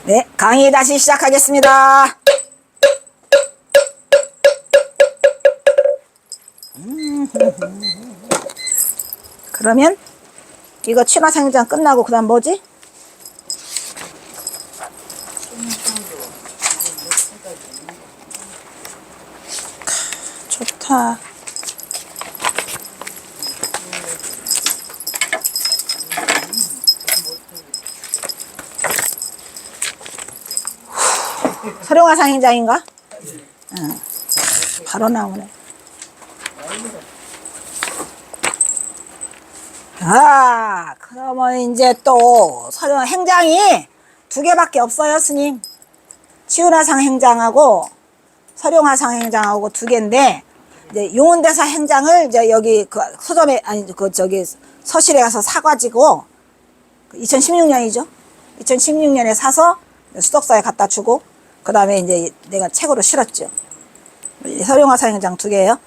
네, 강의 다시 시작하겠습니다. 그러면 이거 친화상장 끝나고 그 다음 뭐지? 좋다. 서령화상 행장인가? 응. 바로 나오네. 아, 그러면 이제 또 서령 행장이 두 개밖에 없어요, 스님. 치운화상 행장하고 서령화상 행장하고 두 개인데, 이제 용운대사 행장을 이제 여기 그 서점에 아니 그 저기 서실에 가서 사가지고 2016년이죠. 2016년에 사서 수덕사에 갖다 주고 그 다음에 이제 내가 책으로 실었죠. 서령화상 행장 두 개예요.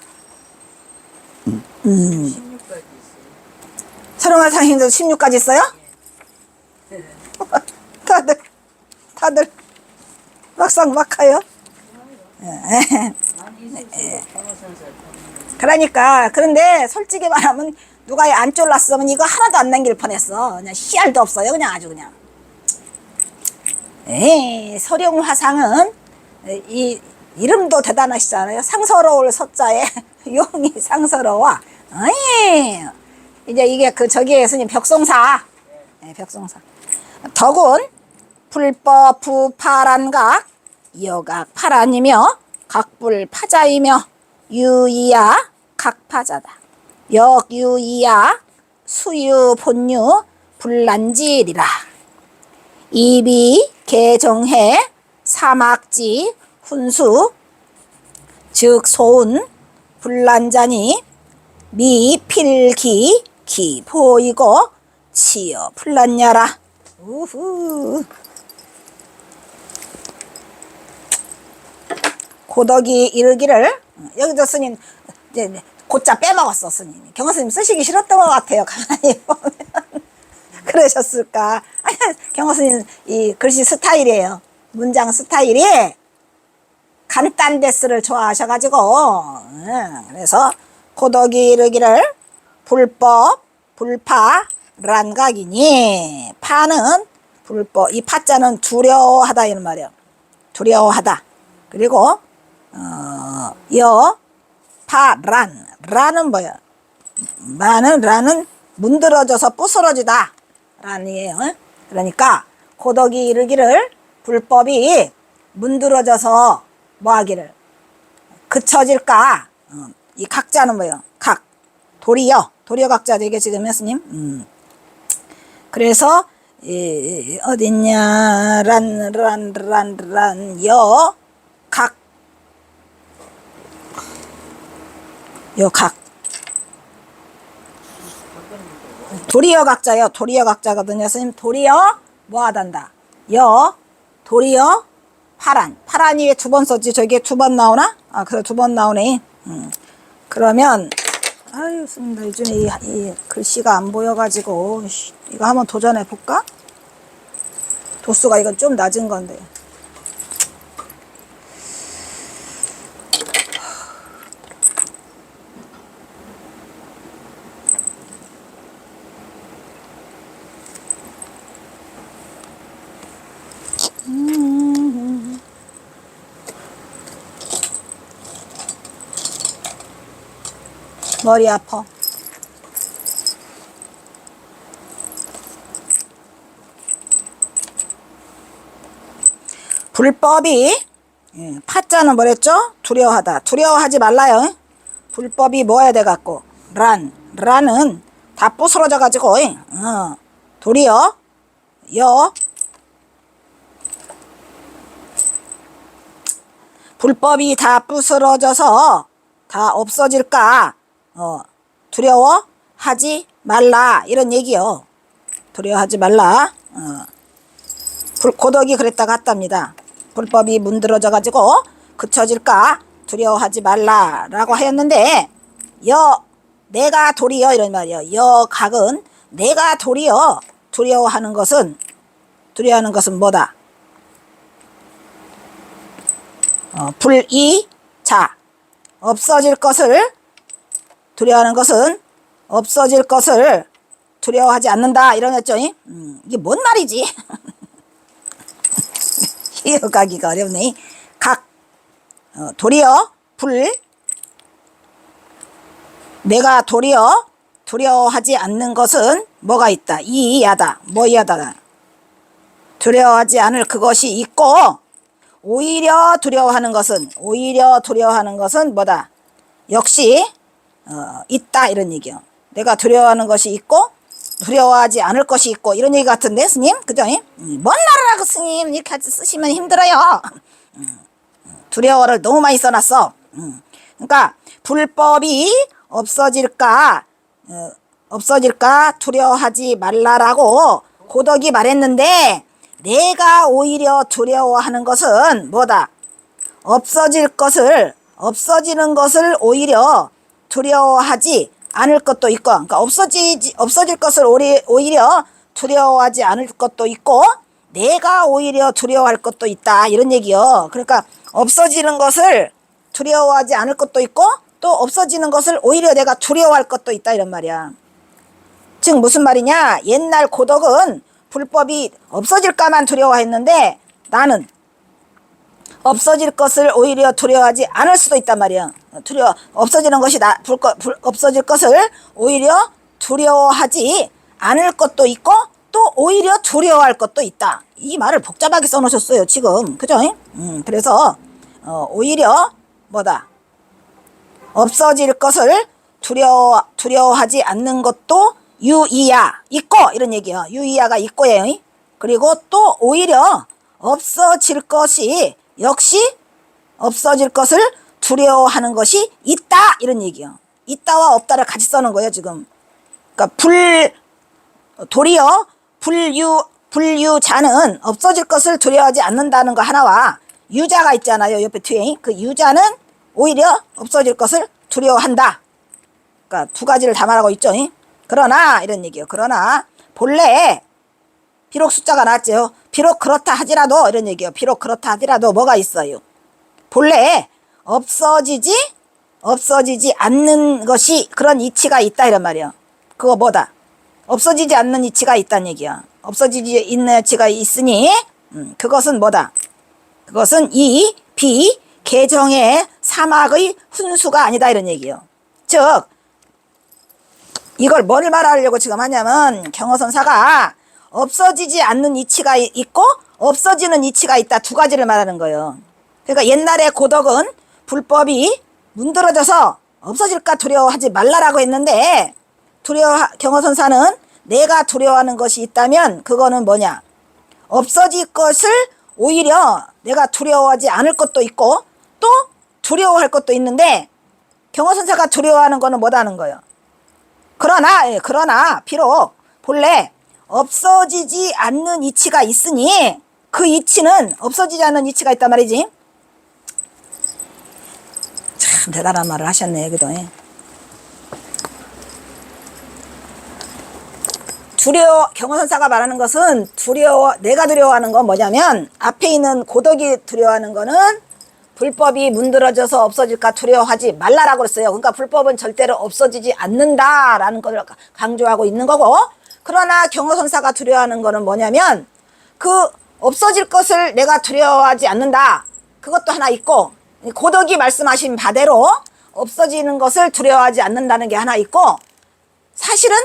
서령화상 행장 16까지 있어요? 다들 막상 막하요. 그러니까 그런데 솔직히 말하면 누가 안 쫄랐으면 이거 하나도 안 남길 뻔했어. 그냥 씨알도 없어요. 그냥 아주 그냥. 서령화상은 이 이름도 대단하시잖아요. 상서로울 서자에 용이 상서로워. 이제 이게 그 저기에 스님 벽송사. 벽송사. 덕은 불법 부파란각 여각 파란이며 각불 파자이며 유이야 각파자다. 역유이야 수유 본유 불난지리라. 이비 개정해 사막지 훈수 즉 소운 불난자니 미필기 기 보이고 치여 불난야라. 우후. 고덕이 이르기를 여기도 스님 이제 곧자 빼먹었어. 스님 경허스님 쓰시기 싫었던 것 같아요. 가만히 보면 그러셨을까. 아니, 경허스님 이 글씨 스타일이에요. 문장 스타일이 간단데스를 좋아하셔가지고 그래서 고덕이 이르기를 불법 불파 란각이니 파는 불법 이 파자는 두려워하다 이런 말이에요. 두려워하다. 그리고 파란 란은 뭐야? 란은 문드러져서 부스러지다 라는 얘기예요. 그러니까 고덕이 이르기를 불법이 문드러져서 뭐하기를 그쳐질까. 이 각자는 뭐예요? 각 도리어 각자 되게 지금 했으님. 그래서 어딨냐 란 각 도리어 각자요. 도리어 각자거든요. 스님 도리어 뭐하단다. 도리어 파란이 왜 두 번 썼지? 저게 두 번 나오나? 아 그래 두 번 나오네. 그러면 아유 스님 요즘에 이 글씨가 안 보여가지고 이거 한번 도전해 볼까? 도수가 이건 좀 낮은 건데. 머리 아파. 불법이 파자는 뭐랬죠? 두려워하다. 두려워하지 말라요. 불법이 뭐야 돼갖고 란은 다 부스러져 가지고 도리어 불법이 다 부스러져서 다 없어질까 두려워하지 말라 이런 얘기요. 두려워하지 말라. 고덕이 그랬다 갔답니다. 불법이 문드러져 가지고 그쳐질까 두려워하지 말라 라고 하였는데 내가 도리어 이런 말이요. 여각은 내가 도리어 두려워하는 것은 두려워하는 것은 뭐다? 불이자. 없어질 것을 두려워하는 것은 없어질 것을 두려워하지 않는다. 이러겠죠? 이게 뭔 말이지? 이어가기가 어렵네. 각 도리어 불 내가 도리어 두려워하지 않는 것은 뭐가 있다? 이야다. 뭐 이야다? 두려워하지 않을 그것이 있고 오히려 두려워하는 것은 뭐다? 역시 있다 이런 얘기요. 내가 두려워하는 것이 있고 두려워하지 않을 것이 있고 이런 얘기 같은데 스님 그죠? 뭔 말을 하고 스님 이렇게 쓰시면 힘들어요. 두려워를 너무 많이 써놨어. 그러니까 불법이 없어질까 두려워하지 말라라고 고덕이 말했는데 내가 오히려 두려워하는 것은 뭐다? 없어지는 것을 오히려 두려워하지 않을 것도 있고, 그러니까 없어질 것을 오히려 두려워하지 않을 것도 있고, 내가 오히려 두려워할 것도 있다. 이런 얘기요. 그러니까 없어지는 것을 두려워하지 않을 것도 있고, 또 없어지는 것을 오히려 내가 두려워할 것도 있다. 이런 말이야. 즉 무슨 말이냐? 옛날 고덕은 불법이 없어질까만 두려워했는데 나는 없어질 것을 오히려 두려워하지 않을 수도 있단 말이야. 없어지는 것이 없어질 것을 오히려 두려워하지 않을 것도 있고 또 오히려 두려워할 것도 있다. 이 말을 복잡하게 써놓으셨어요 지금. 그죠? 그래서 오히려 뭐다? 없어질 것을 두려워하지 않는 것도 유이야 있고 이런 얘기야. 유이야가 있고예요. 그리고 또 오히려 없어질 것이 역시 없어질 것을 두려워하는 것이 있다 이런 얘기요. 있다와 없다를 같이 써놓은 거예요 지금. 그러니까 도리어 불유자는 없어질 것을 두려워하지 않는다는 거 하나와 유자가 있잖아요 옆에 뒤에. 그 유자는 오히려 없어질 것을 두려워한다. 그러니까 두 가지를 다 말하고 있죠. 그러나 이런 얘기요. 그러나 본래 비록 숫자가 나왔죠. 비록 그렇다 하지라도 이런 얘기요. 비록 그렇다 하지라도 뭐가 있어요? 본래 없어지지 않는 것이 그런 이치가 있다 이런 말이요. 그거 뭐다? 없어지지 않는 이치가 있다는 얘기야. 없어지지 않는 이치가 있으니 그것은 뭐다? 그것은 이 비계정의 사막의 훈수가 아니다 이런 얘기요. 즉 이걸 뭐를 말하려고 지금 하냐면 경어선사가 없어지지 않는 이치가 있고 없어지는 이치가 있다. 두 가지를 말하는 거예요. 그러니까 옛날에 고덕은 불법이 문드러져서 없어질까 두려워하지 말라라고 했는데 경어선사는 내가 두려워하는 것이 있다면 그거는 뭐냐? 없어질 것을 오히려 내가 두려워하지 않을 것도 있고 또 두려워할 것도 있는데 경어선사가 두려워하는 거는 뭐다는 거예요. 그러나 비록 본래 없어지지 않는 이치가 있으니 그 이치는 없어지지 않는 이치가 있단 말이지. 참 대단한 말을 하셨네. 그도 경어선사가 말하는 것은 내가 두려워하는 건 뭐냐면 앞에 있는 고덕이 두려워하는 거는 불법이 문드러져서 없어질까 두려워하지 말라라고 그랬어요. 그러니까 불법은 절대로 없어지지 않는다라는 걸 강조하고 있는 거고, 그러나 경어선사가 두려워하는 거는 뭐냐면 그 없어질 것을 내가 두려워하지 않는다. 그것도 하나 있고, 고덕이 말씀하신 바대로 없어지는 것을 두려워하지 않는다는 게 하나 있고, 사실은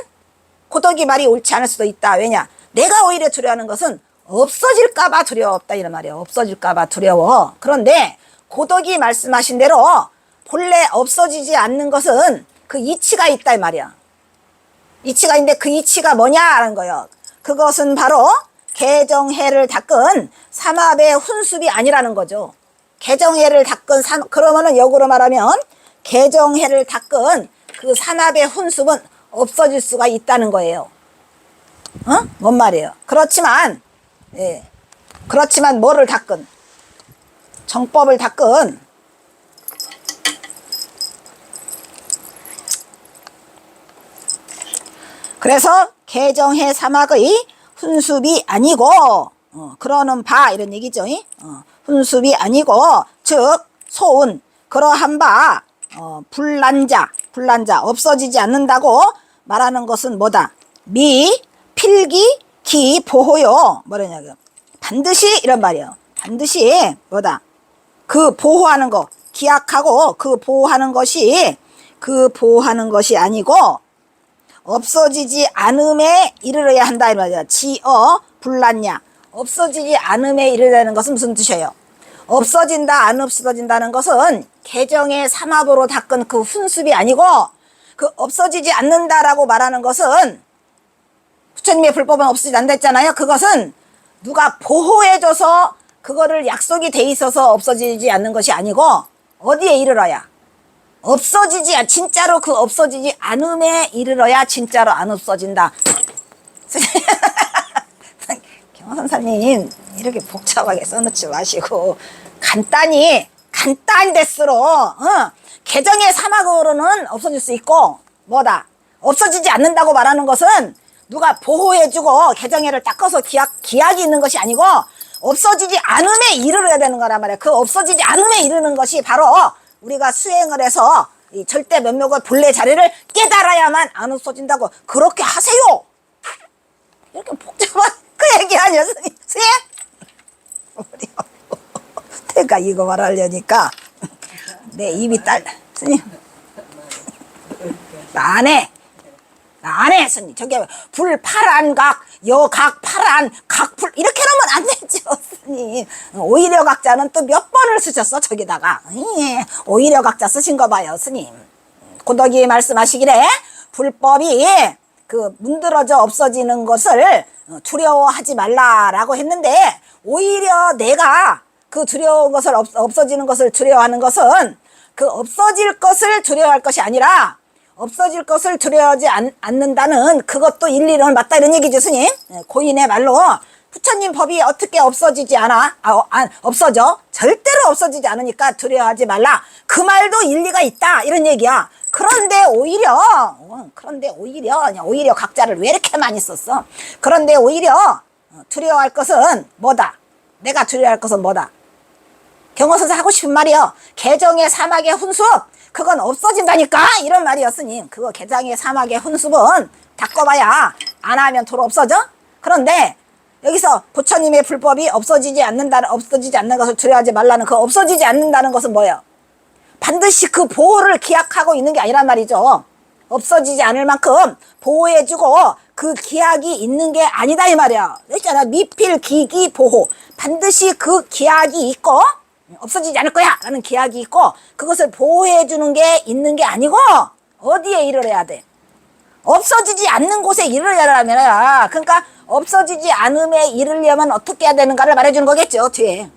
고덕이 말이 옳지 않을 수도 있다. 왜냐? 내가 오히려 두려워하는 것은 없어질까봐 두려웠다 이런 말이에요. 없어질까봐 두려워. 그런데 고덕이 말씀하신 대로 본래 없어지지 않는 것은 그 이치가 있다 이 말이야. 이치가 있는데 그 이치가 뭐냐라는 거예요. 그것은 바로 개정해를 닦은 삼합의 훈습이 아니라는 거죠. 개정해를 닦은 그러면은 역으로 말하면 개정해를 닦은 그 삼합의 훈습은 없어질 수가 있다는 거예요. 뭔 말이에요? 그렇지만 뭐를 닦은? 정법을 닦은 그래서 개정해 사막의 훈습이 아니고 그러는 바 이런 얘기죠. 훈습이 아니고 즉 소운 그러한 바 불난자 없어지지 않는다고 말하는 것은 뭐다? 미 필기 기 보호요. 뭐냐면 반드시 이런 말이에요. 반드시 뭐다? 그 보호하는 거 기약하고 그 보호하는 것이 아니고 없어지지 않음에 이르러야 한다 이 말이야. 지어 불났냐 없어지지 않음에 이르다는 것은 무슨 뜻이에요? 없어진다 안 없어진다는 것은 개정의 삼합으로 닦은 그 훈습이 아니고 그 없어지지 않는다라고 말하는 것은 부처님의 불법은 없어지지 않는다 했잖아요. 그것은 누가 보호해줘서 그거를 약속이 돼 있어서 없어지지 않는 것이 아니고 어디에 이르러야 없어지지 진짜로 그 없어지지 않음에 이르러야 진짜로 안 없어진다. 경화선사님 이렇게 복잡하게 써놓지 마시고 간단히 데스로 개정의 사막으로는 없어질 수 있고 뭐다 없어지지 않는다고 말하는 것은 누가 보호해주고 개정회를 닦아서 기약이 있는 것이 아니고 없어지지 않음에 이르러야 되는 거란 말이야. 그 없어지지 않음에 이르는 것이 바로 우리가 수행을 해서 이 절대 면목의 본래 자리를 깨달아야만 안 없어진다고 그렇게 하세요. 이렇게 복잡한 그 얘기 아니야 수행? 내가 이거 말하려니까 내 입이 스님 안 해 스님. 저게 불파란각 여각 파란 각불 이렇게 하면 안 되죠 스님. 오히려 각자는 또 몇 번을 쓰셨어 저기다가. 오히려 각자 쓰신 거 봐요 스님. 고덕이 말씀하시기래 불법이 그 문드러져 없어지는 것을 두려워하지 말라라고 했는데 오히려 내가 그 두려운 것을 없어지는 것을 두려워하는 것은 그 없어질 것을 두려워할 것이 아니라 없어질 것을 두려워하지 않는다는 그것도 일리는 맞다 이런 얘기죠 스님. 고인의 말로 부처님 법이 어떻게 없어지지 않아? 없어져? 절대로 없어지지 않으니까 두려워하지 말라. 그 말도 일리가 있다 이런 얘기야. 그런데 오히려 각자를 왜 이렇게 많이 썼어? 그런데 오히려 두려워할 것은 뭐다? 내가 두려워할 것은 뭐다? 경허선사 하고 싶은 말이요. 개정의 사막의 훈습 그건 없어진다니까 이런 말이었으니 그거 개정의 사막의 훈습은 닦아봐야 안 하면 도로 없어져? 그런데 여기서 부처님의 불법이 없어지지 않는 것을 두려워하지 말라는 그 없어지지 않는다는 것은 뭐예요? 반드시 그 보호를 기약하고 있는 게 아니란 말이죠. 없어지지 않을 만큼 보호해주고 그 기약이 있는 게 아니다 이 말이야. 있잖아 미필 기기 보호 반드시 그 기약이 있고 없어지지 않을 거야 라는 기약이 있고 그것을 보호해주는 게 있는 게 아니고 어디에 이르러야 돼? 없어지지 않는 곳에 이르러야라면 그러니까 없어지지 않음에 이르려면 어떻게 해야 되는가를 말해주는 거겠죠 뒤에.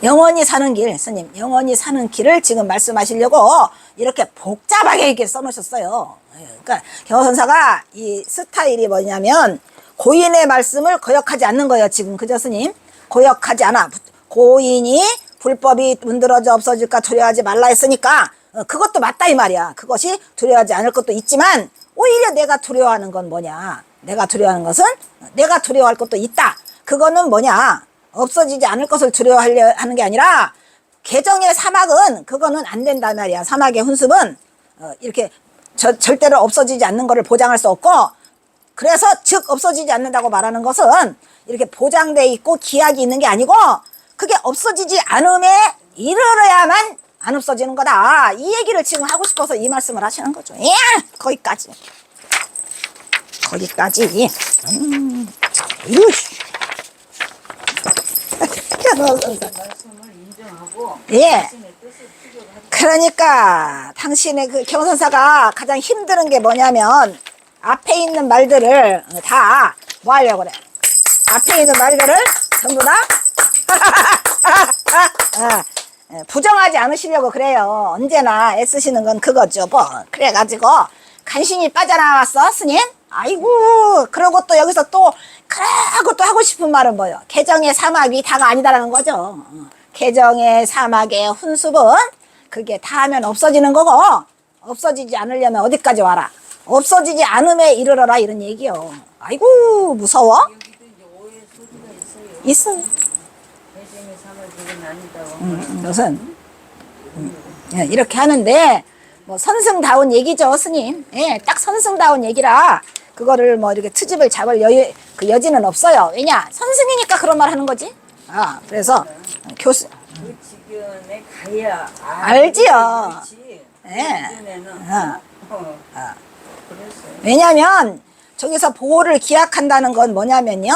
영원히 사는 길 스님 영원히 사는 길을 지금 말씀하시려고 이렇게 복잡하게 이렇게 써놓으셨어요. 그러니까 경허선사가 이 스타일이 뭐냐면 고인의 말씀을 거역하지 않는 거예요 지금. 그죠 스님? 고역하지 않아. 고인이 불법이 문드러져 없어질까 두려워하지 말라 했으니까 그것도 맞다 이 말이야. 그것이 두려워하지 않을 것도 있지만 오히려 내가 두려워하는 건 뭐냐. 내가 두려워하는 것은 내가 두려워할 것도 있다. 그거는 뭐냐. 없어지지 않을 것을 두려워하려 하는 게 아니라 개정의 사막은 그거는 안 된다 말이야. 사막의 훈습은 이렇게 절대로 없어지지 않는 것을 보장할 수 없고 그래서 즉 없어지지 않는다고 말하는 것은 이렇게 보장돼 있고 기약이 있는 게 아니고 그게 없어지지 않음에 이르러야만 안 없어지는 거다. 이 얘기를 지금 하고 싶어서 이 말씀을 하시는 거죠. 거기까지. 예. 그러니까 당신의 그 경선사가 가장 힘든 게 뭐냐면 앞에 있는 말들을 다 뭐 하려고 그래. 앞에 있는 말들을 전부 다 부정하지 않으시려고 그래요. 언제나 애쓰시는 건 그거죠. 뭐 그래가지고 간신히 빠져나왔어 스님. 아이고 그러고 또 여기서 또 그러고 또 하고 싶은 말은 뭐예요? 개정의 사막이 다가 아니다라는 거죠. 개정의 사막의 훈습은 그게 다 하면 없어지는 거고 없어지지 않으려면 어디까지 와라? 없어지지 않음에 이르러라 이런 얘기요. 아이고 무서워? 여기도 이제 있어. 대중의 삶을 주는 아니다고. 무슨 예, 이렇게 하는데 뭐 선승다운 얘기죠, 스님. 예, 딱 선승다운 얘기라 그거를 뭐 이렇게 트집을 잡을 그 여지는 없어요. 왜냐, 선승이니까 그런 말 하는 거지. 아, 그래서 교수 그 지경에 가야 알지요. 그렇지. 예. 그전에는 어. 그랬어요. 왜냐면 저기서 보호를 기약한다는 건 뭐냐면요,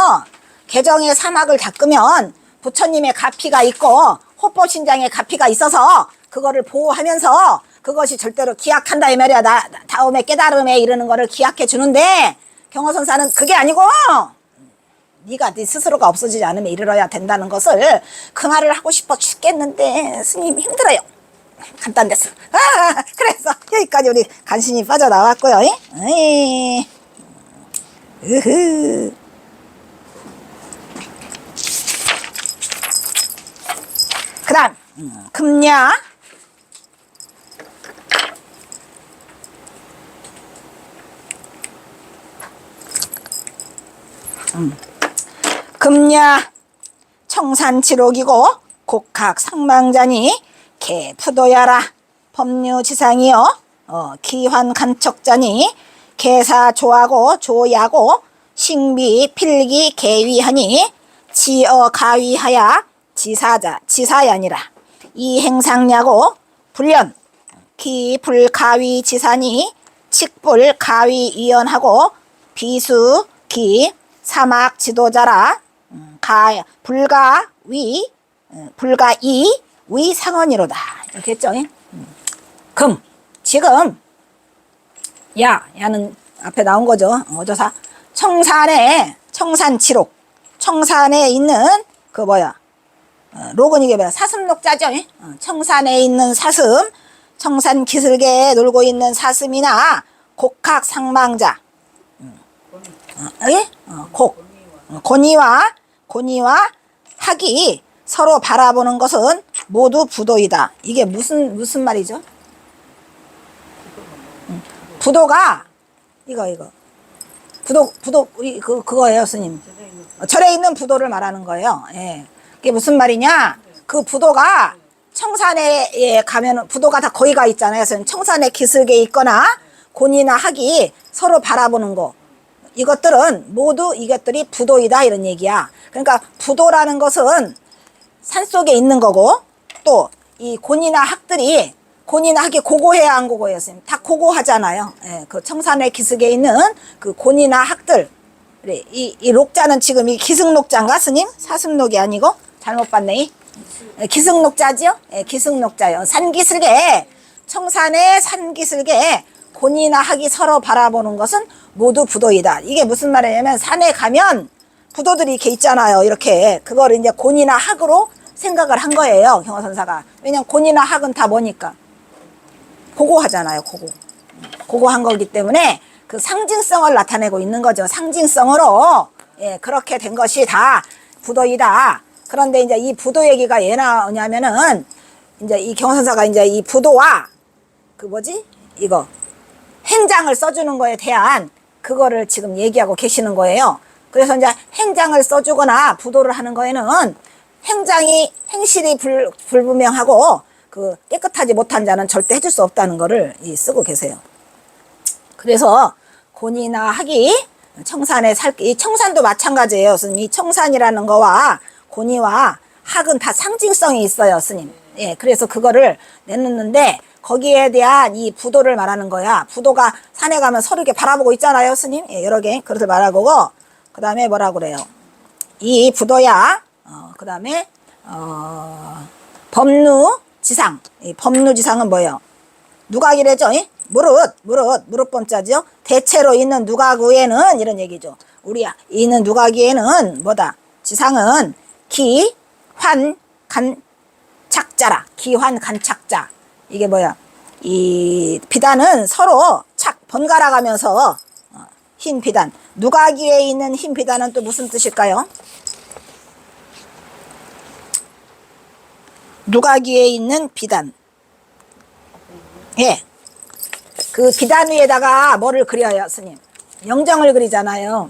개정의 사막을 닦으면 부처님의 가피가 있고 호법신장의 가피가 있어서 그거를 보호하면서 그것이 절대로 기약한다 이 말이야. 다음에 깨달음에 이르는 거를 기약해 주는데, 경허선사는 그게 아니고 네가 네 스스로가 없어지지 않으면 이르러야 된다는 것을 그 말을 하고 싶어 죽겠는데 스님 힘들어요. 간단됐어. 그래서 여기까지 우리 간신히 빠져나왔고요. 에이. 으흐. 그 다음 금냐. 금냐 청산치록이고 곡학상망자니 개푸도야라 법류지상이여 기환간척자니 개사조하고 조야고 식미 필기 개위하니 지어가위하야 지사야니라. 이행상야고 불련 기불가위지사니 칙불가위이연하고 비수기 사막지도자라. 불가위 불가이 위상언이로다. 이렇게 했죠. 금 지금 야는 앞에 나온 거죠. 어조사 청산에 청산치록, 청산에 있는 그 뭐야, 로건 이게 뭐야, 사슴록자죠. 청산에 있는 사슴, 청산 기슭에 놀고 있는 사슴이나 곡학상망자, 고니와 학이 서로 바라보는 것은 모두 부도이다. 이게 무슨 말이죠? 부도가 이거 부도 그거예요, 스님. 절에 있는 부도를 말하는 거예요. 예. 그게 무슨 말이냐? 그 부도가 청산에 가면 부도가 다 거기 가 있잖아요. 그래서 청산의 기슭에 있거나 곤이나 학이 서로 바라보는 거, 이것들은 모두 이것들이 부도이다 이런 얘기야. 그러니까 부도라는 것은 산속에 있는 거고, 또 이 곤이나 학들이, 곤이나 학이 고고해야 안 고고해요, 선생님? 다 고고하잖아요. 예, 그 청산의 기슭에 있는 그 곤이나 학들. 그래, 이 녹자는 지금 이 기슭록자인가, 스님? 사슴록이 아니고? 잘못 봤네. 기슭록자지요? 예, 기슭록자요. 산기슭에, 청산의 산기슭에 곤이나 학이 서로 바라보는 것은 모두 부도이다. 이게 무슨 말이냐면, 산에 가면 부도들이 이렇게 있잖아요. 이렇게. 그거를 이제 곤이나 학으로 생각을 한 거예요, 경허선사가. 왜냐면 곤이나 학은 다 뭐니까? 고고하잖아요, 고고한 거기 때문에 그 상징성을 나타내고 있는 거죠. 상징성으로, 예, 그렇게 된 것이 다 부도이다. 그런데 이제 이 부도 얘기가 왜 나오냐면은, 이제 이 경허선사가 이제 이 부도와 그 뭐지? 이거 행장을 써주는 거에 대한 그거를 지금 얘기하고 계시는 거예요. 그래서 이제 행장을 써주거나 부도를 하는 거에는 행실이 불분명하고 그 깨끗하지 못한 자는 절대 해줄 수 없다는 거를 쓰고 계세요. 그래서 곤이나 학이 청산에 이 청산도 마찬가지예요, 스님. 이 청산이라는 거와 곤이와 학은 다 상징성이 있어요, 스님. 예, 그래서 그거를 내놓는데 거기에 대한 이 부도를 말하는 거야. 부도가 산에 가면 서로 이렇게 바라보고 있잖아요, 스님. 예, 여러 개 그것을 말하고, 그 다음에 뭐라고 그래요? 이 부도야. 그 다음에 법루지상. 이 법루지상은 뭐예요? 누각이래죠. 무릇범자죠. 대체로 있는 누각 위에는 이런 얘기죠. 우리 있는 누각 위에는 뭐다? 지상은 기환간착자라. 기환간착자. 이게 뭐야? 이 비단은 서로 착 번갈아 가면서 흰 비단. 누각 위에 있는 흰 비단은 또 무슨 뜻일까요? 누각 위에 있는 비단. 예. 그 비단 위에다가 뭐를 그려요, 스님? 영정을 그리잖아요.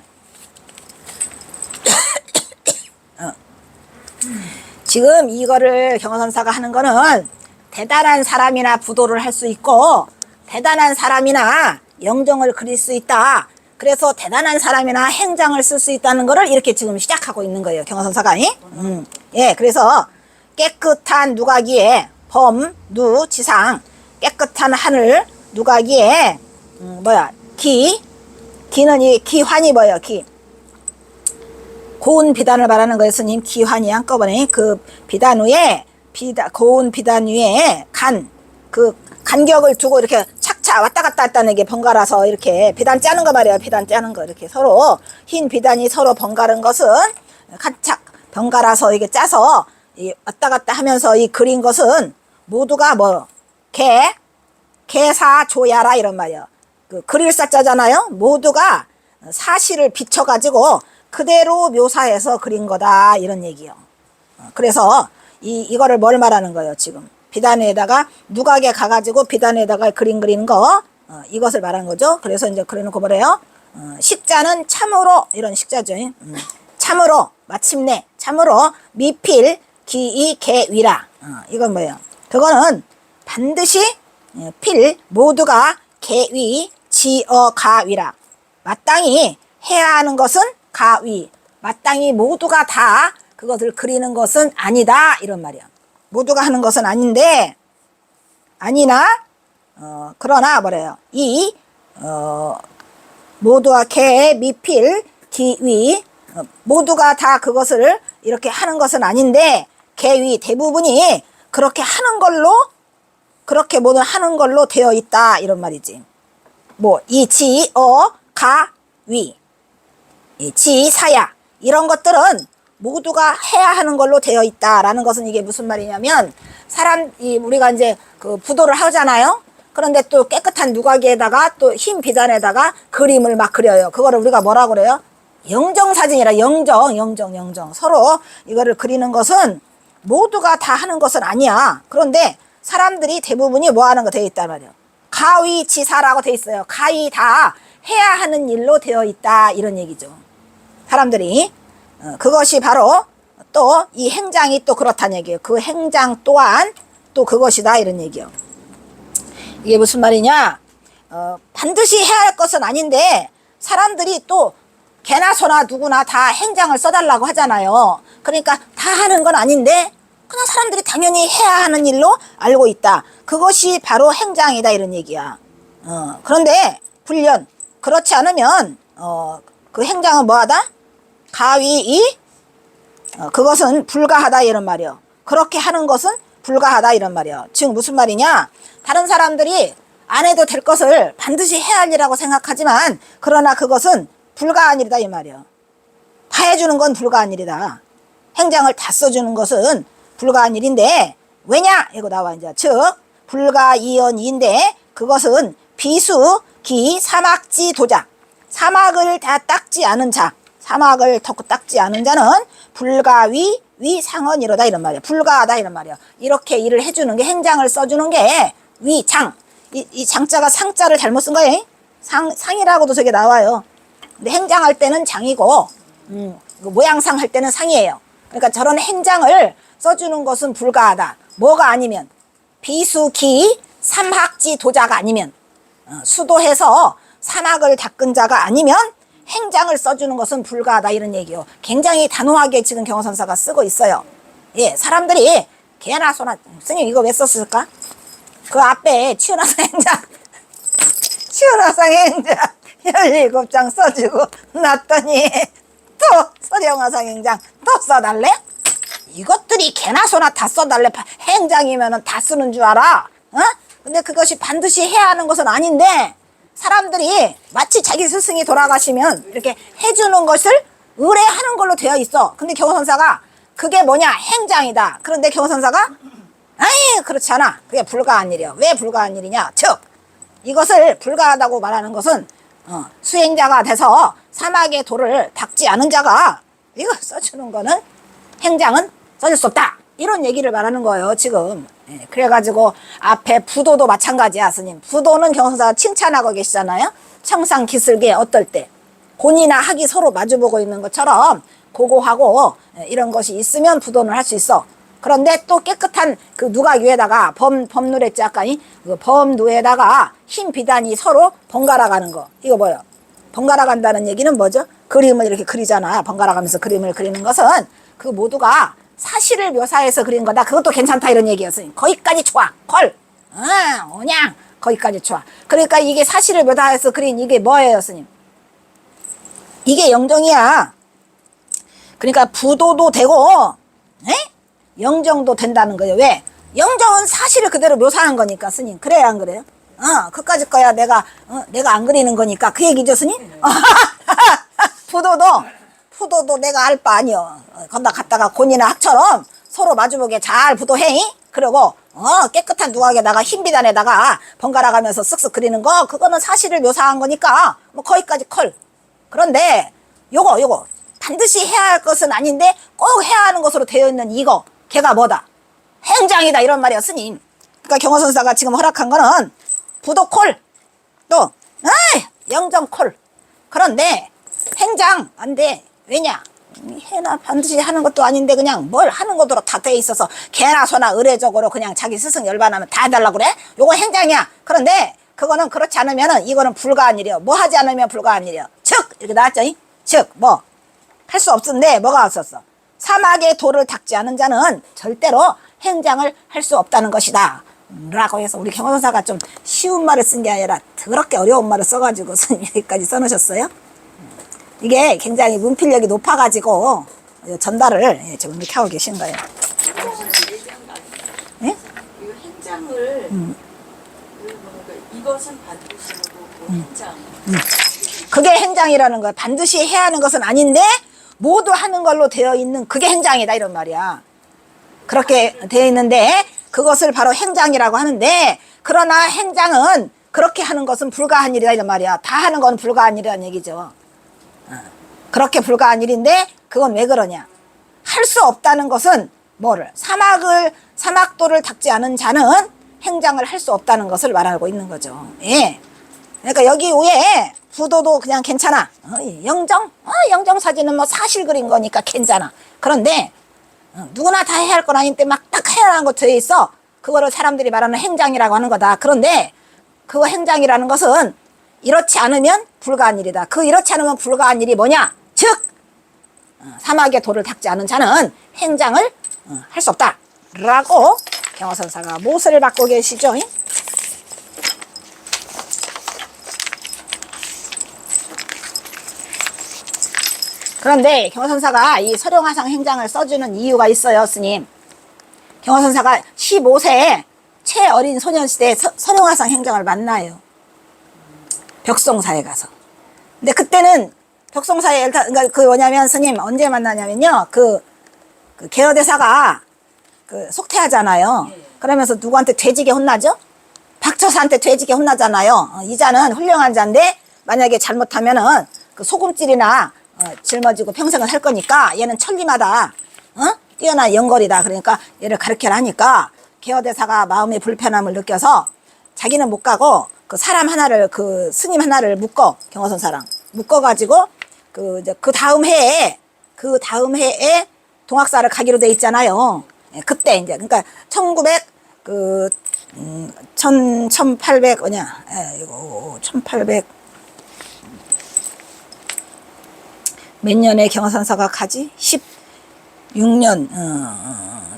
지금 이거를 경허선사가 하는 거는 대단한 사람이나 부도를 할 수 있고 대단한 사람이나 영정을 그릴 수 있다. 그래서 대단한 사람이나 행장을 쓸 수 있다는 거를 이렇게 지금 시작하고 있는 거예요. 경허선사가. 예, 그래서 깨끗한 누각이에 범, 누, 지상, 깨끗한 하늘, 누각이에 기는 이 기환이 뭐예요? 기. 고운 비단을 말하는 거예요, 스님. 기환이 한꺼번에 그 비단 위에 고운 비단 위에 그 간격을 두고 이렇게 착착 왔다 갔다 했다는 게 번갈아서 이렇게 비단 짜는 거 말이에요. 비단 짜는 거 이렇게 서로 흰 비단이 서로 번갈은 것은 착착 번갈아서 이게 짜서 이 왔다 갔다 하면서 이 그린 것은 모두가 개사조야라 이런 말이에요. 그 그릴사 짜잖아요. 모두가 사실을 비춰가지고 그대로 묘사해서 그린 거다 이런 얘기요. 그래서 이거를 뭘 말하는 거예요 지금. 비단에다가 누각에 가가지고 비단에다가 그리는 거 이것을 말하는 거죠. 그래서 이제 그래놓고 뭐래요? 식자는 참으로 이런 식자죠. 참으로 마침내 참으로 미필 기이 개위라. 이건 뭐예요? 그거는 반드시 필 모두가 개위 지어 가위라. 마땅히 해야 하는 것은 가위. 마땅히 모두가 다 그것을 그리는 것은 아니다 이런 말이야. 모두가 하는 것은 아닌데 아니나 그러나 뭐래요? 모두가 개 미필 기위 모두가 다 그것을 이렇게 하는 것은 아닌데 개위 대부분이 그렇게 하는 걸로 그렇게 모두 하는 걸로 되어 있다 이런 말이지. 이 지어 가위 이 지사야 이런 것들은 모두가 해야 하는 걸로 되어 있다라는 것은 이게 무슨 말이냐면 우리가 이제 그 부도를 하잖아요. 그런데 또 깨끗한 누각에다가 또 흰 비단에다가 그림을 막 그려요. 그거를 우리가 뭐라고 그래요? 영정사진이라 영정 서로 이거를 그리는 것은 모두가 다 하는 것은 아니야. 그런데 사람들이 대부분이 뭐 하는 거 되어 있단 말이에요. 가위지사라고 되어 있어요. 가위 다 해야 하는 일로 되어 있다 이런 얘기죠. 사람들이 그것이 바로 또 이 행장이 또 그렇다는 얘기예요. 그 행장 또한 또 그것이다 이런 얘기예요. 이게 무슨 말이냐? 반드시 해야 할 것은 아닌데 사람들이 또 개나 소나 누구나 다 행장을 써달라고 하잖아요. 그러니까 다 하는 건 아닌데 그냥 사람들이 당연히 해야 하는 일로 알고 있다. 그것이 바로 행장이다 이런 얘기야. 그런데 불련 그렇지 않으면 그 행장은 뭐하다? 가위이 그것은 불가하다 이런 말이요. 그렇게 하는 것은 불가하다 이런 말이요. 즉 무슨 말이냐? 다른 사람들이 안 해도 될 것을 반드시 해야 할 일이라고 생각하지만 그러나 그것은 불가한 일이다 이 말이요. 다 해주는 건 불가한 일이다. 행장을 다 써주는 것은 불가한 일인데 왜냐? 이거 나와 이제 즉 불가이언인데 그것은 비수 기 사막지 도자 사막을 다 닦지 않은 자 사막을 닦지 않은 자는 불가위 위상언이로다 이런 말이야. 불가하다 이런 말이야. 이렇게 일을 해주는 게 행장을 써주는 게 위장 이 장자가 상자를 잘못 쓴 거예요. 상이라고도 저게 나와요. 근데 행장할 때는 장이고 모양상 할 때는 상이에요. 그러니까 저런 행장을 써주는 것은 불가하다. 뭐가 아니면 비수기 삼학지 도자가 아니면 수도해서 사막을 닦은 자가 아니면 행장을 써주는 것은 불가하다 이런 얘기요. 굉장히 단호하게 지금 경허선사가 쓰고 있어요. 예, 사람들이 개나 소나 스님 이거 왜 썼을까? 그 앞에 치유나상 행장 17장 써주고 놨더니 또 서령화상 행장 또 써달래? 이것들이 개나 소나 다 써달래. 행장이면 다 쓰는 줄 알아. 근데 그것이 반드시 해야 하는 것은 아닌데 사람들이 마치 자기 스승이 돌아가시면 이렇게 해주는 것을 의뢰하는 걸로 되어 있어. 근데 경허선사가 그게 뭐냐? 행장이다. 그런데 경허선사가 아이 그렇지 않아. 그게 불가한 일이야. 왜 불가한 일이냐? 즉 이것을 불가하다고 말하는 것은 수행자가 돼서 사막의 도를 닦지 않은 자가 이거 써주는 거는 행장은 써줄 수 없다. 이런 얘기를 말하는 거예요 지금. 예, 그래가지고 앞에 부도도 마찬가지야 스님. 부도는 경허선사가 칭찬하고 계시잖아요. 청상기슬계 어떨 때 곤이나 학이 서로 마주보고 있는 것처럼 고고하고 이런 것이 있으면 부도는 할 수 있어. 그런데 또 깨끗한 그 누각 위에다가 범누랬지 아까 그 범누에다가 흰 비단이 서로 번갈아 가는 거. 이거 뭐요? 번갈아 간다는 얘기는 뭐죠? 그림을 이렇게 그리잖아. 번갈아 가면서 그림을 그리는 것은 그 모두가 사실을 묘사해서 그린 거다. 그것도 괜찮다 이런 얘기였어요. 거기까지 좋아. 콜. 그냥 거기까지 좋아. 그러니까 이게 사실을 묘사해서 그린 이게 뭐예요, 스님? 이게 영정이야. 그러니까 부도도 되고 영정도 된다는 거예요. 왜? 영정은 사실을 그대로 묘사한 거니까, 스님. 그래야 안 그래요? 그까짓 거야. 내가 안 그리는 거니까. 그 얘기죠, 스님? 부도도 내가 알 바 아니여. 건다 갔다가 곤이나 학처럼 서로 마주보게 잘 부도해. 그리고, 깨끗한 누각에다가 흰 비단에다가 번갈아 가면서 쓱쓱 그리는 거, 그거는 사실을 묘사한 거니까, 뭐, 거기까지 컬. 그런데, 요거. 반드시 해야 할 것은 아닌데, 꼭 해야 하는 것으로 되어 있는 이거. 걔가 뭐다? 행장이다. 이런 말이야, 스님. 그러니까 경호선사가 지금 허락한 거는, 부도콜. 또, 영정콜. 그런데, 행장, 안 돼. 왜냐? 해나 반드시 하는 것도 아닌데 그냥 뭘 하는 것으로 다 돼 있어서 개나 소나 의례적으로 그냥 자기 스승 열반하면 다 해달라고 그래? 요거 행장이야. 그런데 그거는 그렇지 않으면은 이거는 불가한 일이요. 뭐 하지 않으면 불가한 일이요. 즉 이렇게 나왔죠. 즉 뭐 할 수 없는데 뭐가 없었어? 사막에 돌을 닦지 않은 자는 절대로 행장을 할 수 없다는 것이다 라고 해서 우리 경호선사가 좀 쉬운 말을 쓴 게 아니라 더럽게 어려운 말을 써가지고 여기까지 써놓으셨어요. 이게 굉장히 문필력이 높아가지고 전달을 지금 이렇게 하고 계신 거예요. 예? 이거 행장을 이것은 반드시 행장. 그게 행장이라는 거야. 반드시 해야 하는 것은 아닌데 모두 하는 걸로 되어 있는 그게 행장이다 이런 말이야. 그렇게 되어 있는데 그것을 바로 행장이라고 하는데 그러나 행장은 그렇게 하는 것은 불가한 일이다 이런 말이야. 다 하는 건 불가한 일이라는 얘기죠. 그렇게 불가한 일인데 그건 왜 그러냐? 할 수 없다는 것은 뭐를? 사막도를 닦지 않은 자는 행장을 할 수 없다는 것을 말하고 있는 거죠. 예. 그러니까 여기 위에 부도도 그냥 괜찮아. 영정? 영정 사진은 뭐 사실 그린 거니까 괜찮아. 그런데 누구나 다 해야 할 건 아닌데 막 딱 해야 하는 것 되어 있어. 그거를 사람들이 말하는 행장이라고 하는 거다. 그런데 그 행장이라는 것은 이렇지 않으면 불가한 일이다. 그 이렇지 않으면 불가한 일이 뭐냐? 즉 사막에 돌을 닦지 않은 자는 행장을 할 수 없다 라고 경호선사가 못을 받고 계시죠. 그런데 경호선사가 이 서령화상 행장을 써주는 이유가 있어요, 스님. 경호선사가 15세에 최어린 소년시대에 서령화상 행장을 만나요. 벽송사에 가서. 근데 그때는 벽송사에, 그러니까 그 뭐냐면 스님 언제 만나냐면요. 그 개어대사가 속퇴하잖아요. 그러면서 누구한테 돼지게 혼나죠? 박처사한테 돼지게 혼나잖아요. 이 자는 훌륭한 자인데 만약에 잘못하면은 그 소금질이나 짊어지고 평생을 살 거니까 얘는 천리마다 뛰어난 영걸이다. 그러니까 얘를 가르쳐라 하니까 개어대사가 마음의 불편함을 느껴서 자기는 못 가고 그 사람 하나를 그 스님 하나를 경호선사랑 묶어가지고 그 다음 해에 동학사를 가기로 돼 있잖아요. 그때 이제 그러니까 1800 뭐냐 이거 1800 몇 년에 경호선사가 가지? 16년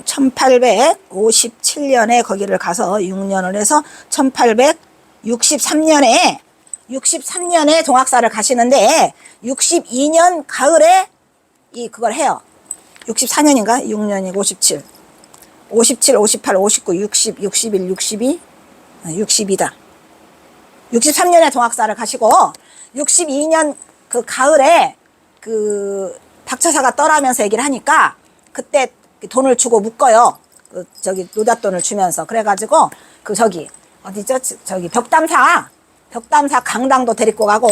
1857년에 거기를 가서 6년을 해서 1863년에 동학사를 가시는데 62년 가을에 그걸 해요. 64년인가? 6년이고 57, 58, 59, 60, 61, 62, 62다. 63년에 동학사를 가시고 62년 그 가을에 그 박처사가 떠나면서 얘기를 하니까 그때 돈을 주고 묶어요. 저기 노잣돈을 주면서. 그래가지고 어디죠? 저기 벽담사 강당도 데리고 가고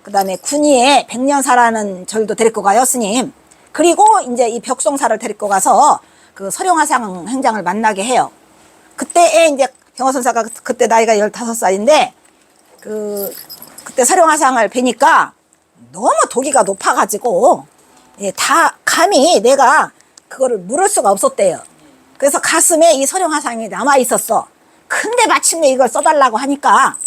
그 다음에 군위에 백년사라는 절도 데리고 가요, 스님. 그리고 이제 이 벽송사를 데리고 가서 그 서령화상 행장을 만나게 해요. 그때에 이제 경호선사가 그때 나이가 15살인데 그때 서령화상을 뵈니까 너무 도기가 높아가지고 다 감히 내가 그거를 물을 수가 없었대요. 그래서 가슴에 이 서령화상이 남아 있었어. 근데 마침내 이걸 써달라고 하니까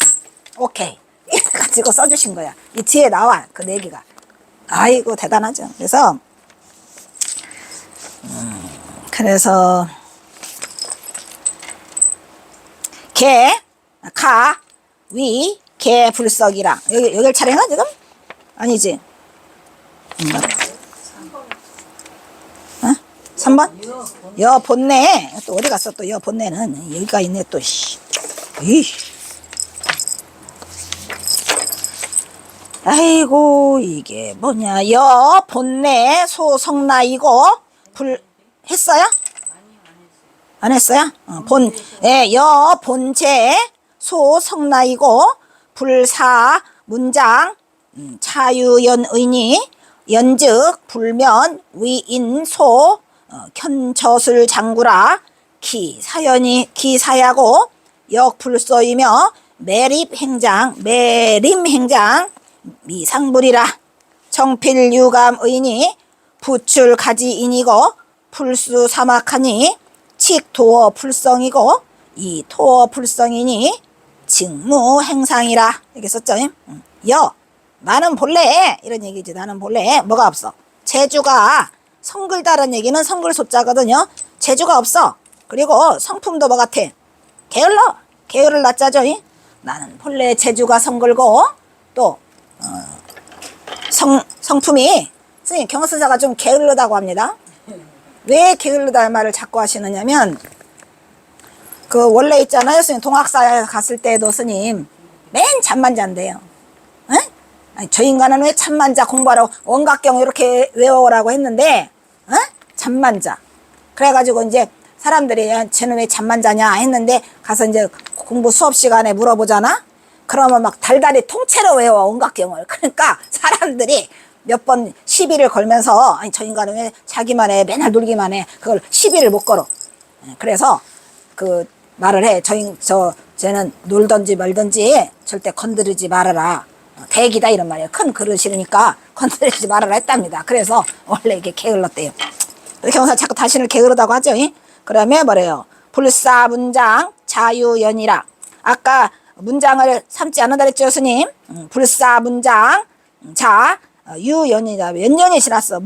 오케이 이래가지고 써주신 거야. 이 뒤에 나와 그 내기가. 아이고 대단하죠. 그래서 개, 가, 위, 개, 불석이랑 여길 차례인가 지금? 아니지. 어? 3번? 여 본네. 또 어디 갔어 또 여 본네는. 여기가 있네 또. 아이고 이게 뭐냐. 여 본네 소성나이고 불 했어요? 안 했어요? 여 본제 소성나이고 불사 문장 차유연의니 연즉 불면 위인소 견저술 장구라 기사야고 역불소이며 매림행장 미상불이라 정필유감의니 부출가지인이고 풀수사막하니 칙도어 불성이고 이 토어 불성이니 직무행상이라 이렇게 썼죠. 나는 본래 이런 얘기지. 나는 본래 뭐가 없어. 재주가 성글다는 얘기는 성글소자거든요. 재주가 없어. 그리고 성품도 뭐 같아. 게을러 낮자죠. 나는 본래 재주가 성글고 또 성품이 선생님 경서사가 좀 게을르다고 합니다. 왜 게을르다는 말을 자꾸 하시느냐면 그 원래 있잖아요. 스님 동학사에 갔을 때도 스님 맨 잠만 잔대요. 에? 아니, 저 인간은 왜 잠만 자 공부하라고 원각경 이렇게 외워오라고 했는데 잠만 자. 그래가지고 이제 사람들이 쟤는 왜 잠만 자냐 했는데 가서 이제 공부 수업 시간에 물어보잖아. 그러면 막 달달이 통째로 외워 원각경을. 그러니까 사람들이 몇 번 시비를 걸면서 아니 저 인간은 왜 자기만 해 맨날 놀기만 해 그걸 시비를 못 걸어. 그래서 그 말을 해. 쟤는 놀든지 말든지 절대 건드리지 말아라. 대기다 이런 말이에요. 큰 그릇이니까 건드리지 말아라 했답니다. 그래서 원래 이게 게을렀대요. 경사 자꾸 자신을 게으르다고 하죠. 그러면 뭐래요? 불사 문장 자유연이라. 아까 문장을 삼지 않는다 그랬죠 스님. 불사 문장 자 유연이다. 몇 년이 지났어.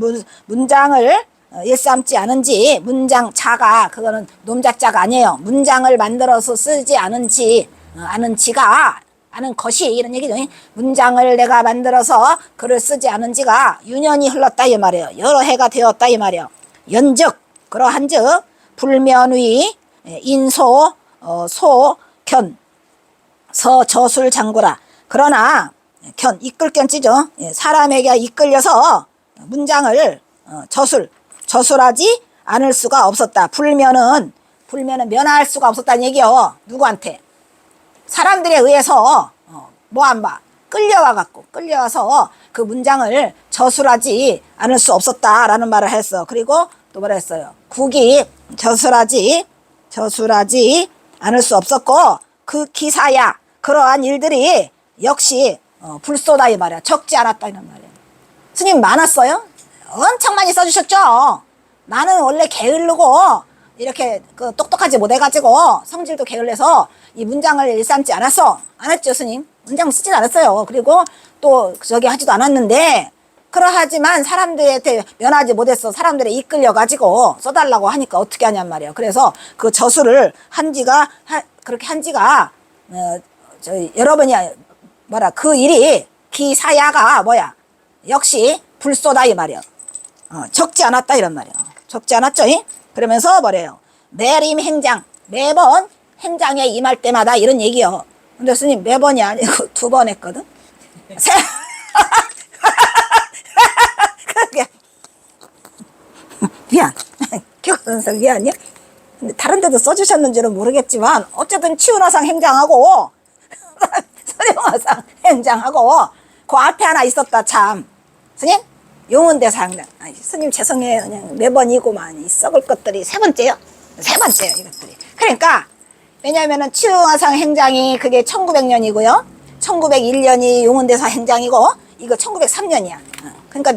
문장을 일삼지 않은지 문장 자가 그거는 놈자자가 아니에요. 문장을 만들어서 쓰지 않은지 아는 것이 이런 얘기죠. 문장을 내가 만들어서 글을 쓰지 않은지가 유년이 흘렀다 이 말이에요. 여러 해가 되었다 이 말이에요. 연즉 그러한즉 불면위 인소 소견 서저술 장구라. 그러나 견 이끌 견지죠. 사람에게 이끌려서 문장을 저술하지 않을 수가 없었다. 불면은 면할 수가 없었다는 얘기요. 누구한테? 사람들에 의해서 끌려와서 그 문장을 저술하지 않을 수 없었다라는 말을 했어. 그리고 또 뭐라 했어요? 국이 저술하지 않을 수 없었고 그 기사야 그러한 일들이 역시 불소다 이 말이야. 적지 않았다 이런 말이야. 스님 많았어요? 엄청 많이 써주셨죠. 나는 원래 게을르고 이렇게 그 똑똑하지 못해가지고 성질도 게을러서 이 문장을 일삼지 않았어. 안 했죠 스님. 문장 쓰진 않았어요. 그리고 또 저기 하지도 않았는데 그러하지만 사람들한테 면하지 못했어. 사람들에 이끌려가지고 써달라고 하니까 어떻게 하냔 말이에요. 그래서 그 저술을 그렇게 한 지가 여러 번이 그 일이 기사야가 역시 불소다 이 말이야. 적지 않았다 이런 말이야. 적지 않았죠. 그러면서 뭐래요? 매림 행장 매번 행장에 임할 때마다 이런 얘기요. 근데 스님 매번이 아니고 2번 했거든. 미안. 교선서 미안이야. 근데 다른 데도 써주셨는지는 모르겠지만 어쨌든 치운화상 행장하고 서령화상 행장하고 그 앞에 하나 있었다 참. 스님 용운대사 행장. 스님 죄송해요. 그냥 매번이고만 이 썩을 것들이 3번째요. 3번째요 이것들이. 그러니까 왜냐면은 치운화상 행장이 그게 1900년이고요. 1901년이 용운대사 행장이고 이거 1903년이야. 그러니까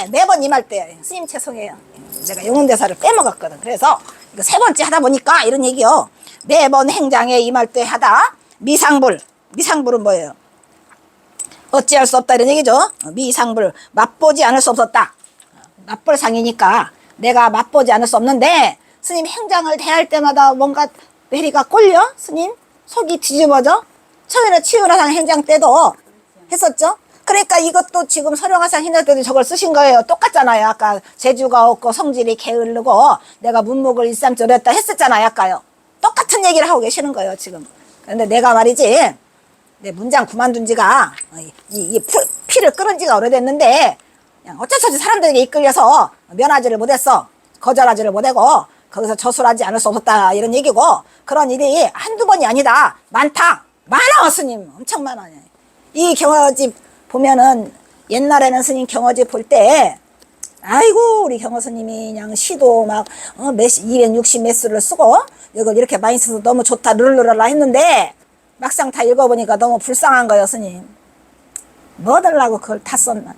매번 임할 때 스님 죄송해요. 제가 영혼대사를 빼먹었거든. 그래서 이거 세 번째 하다 보니까 이런 얘기요. 매번 행장에 임할 때 하다 미상불은 뭐예요? 어찌할 수 없다 이런 얘기죠. 미상불 맛보지 않을 수 없었다. 맛볼 상이니까 내가 맛보지 않을 수 없는데 스님 행장을 대할 때마다 뭔가 회리가 꼴려? 스님 속이 뒤집어져? 처음에는 치유라상 행장 때도 했었죠. 그러니까 이것도 지금 서령화상 행장 때도 저걸 쓰신 거예요. 똑같잖아요. 아까 재주가 없고 성질이 게으르고 내가 문목을 일삼절했다 했었잖아요. 아까요. 똑같은 얘기를 하고 계시는 거예요. 지금. 그런데 내가 말이지 내 문장 그만둔 지가 피를 끓은 지가 오래됐는데 그냥 어쩔 수 없이 사람들에게 이끌려서 면하지를 못했어. 거절하지를 못하고 거기서 저술하지 않을 수 없었다 이런 얘기고 그런 일이 한두 번이 아니다. 많다. 많아 스님. 엄청 많아. 이 경어집 보면은 옛날에는 스님 경어집 볼 때 아이고 우리 경어 스님이 그냥 시도 막 260 몇 수를 쓰고 이걸 이렇게 많이 써서 너무 좋다 룰루랄라 했는데 막상 다 읽어보니까 너무 불쌍한 거예요 스님. 뭐 달라고 그걸 다 썼나.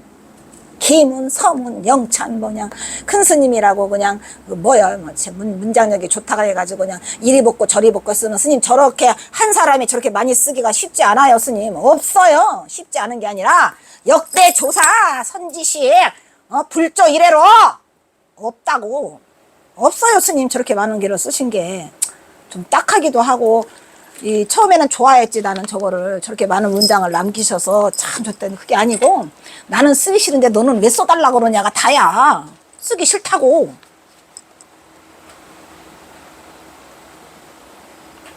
기문, 서문, 영찬, 그냥 큰 스님이라고 그냥 뭐야, 문장력이 좋다가 해가지고 그냥 이리 벗고 저리 벗고 쓰는 스님 저렇게 한 사람이 저렇게 많이 쓰기가 쉽지 않아요, 스님. 없어요. 쉽지 않은 게 아니라 역대 조사, 선지식, 불조 이래로 없다고. 없어요, 스님. 저렇게 많은 길을 쓰신 게 좀 딱하기도 하고. 처음에는 좋아했지 나는 저거를 저렇게 많은 문장을 남기셔서 참 좋다니 그게 아니고 나는 쓰기 싫은데 너는 왜 써달라고 그러냐가 다야. 쓰기 싫다고.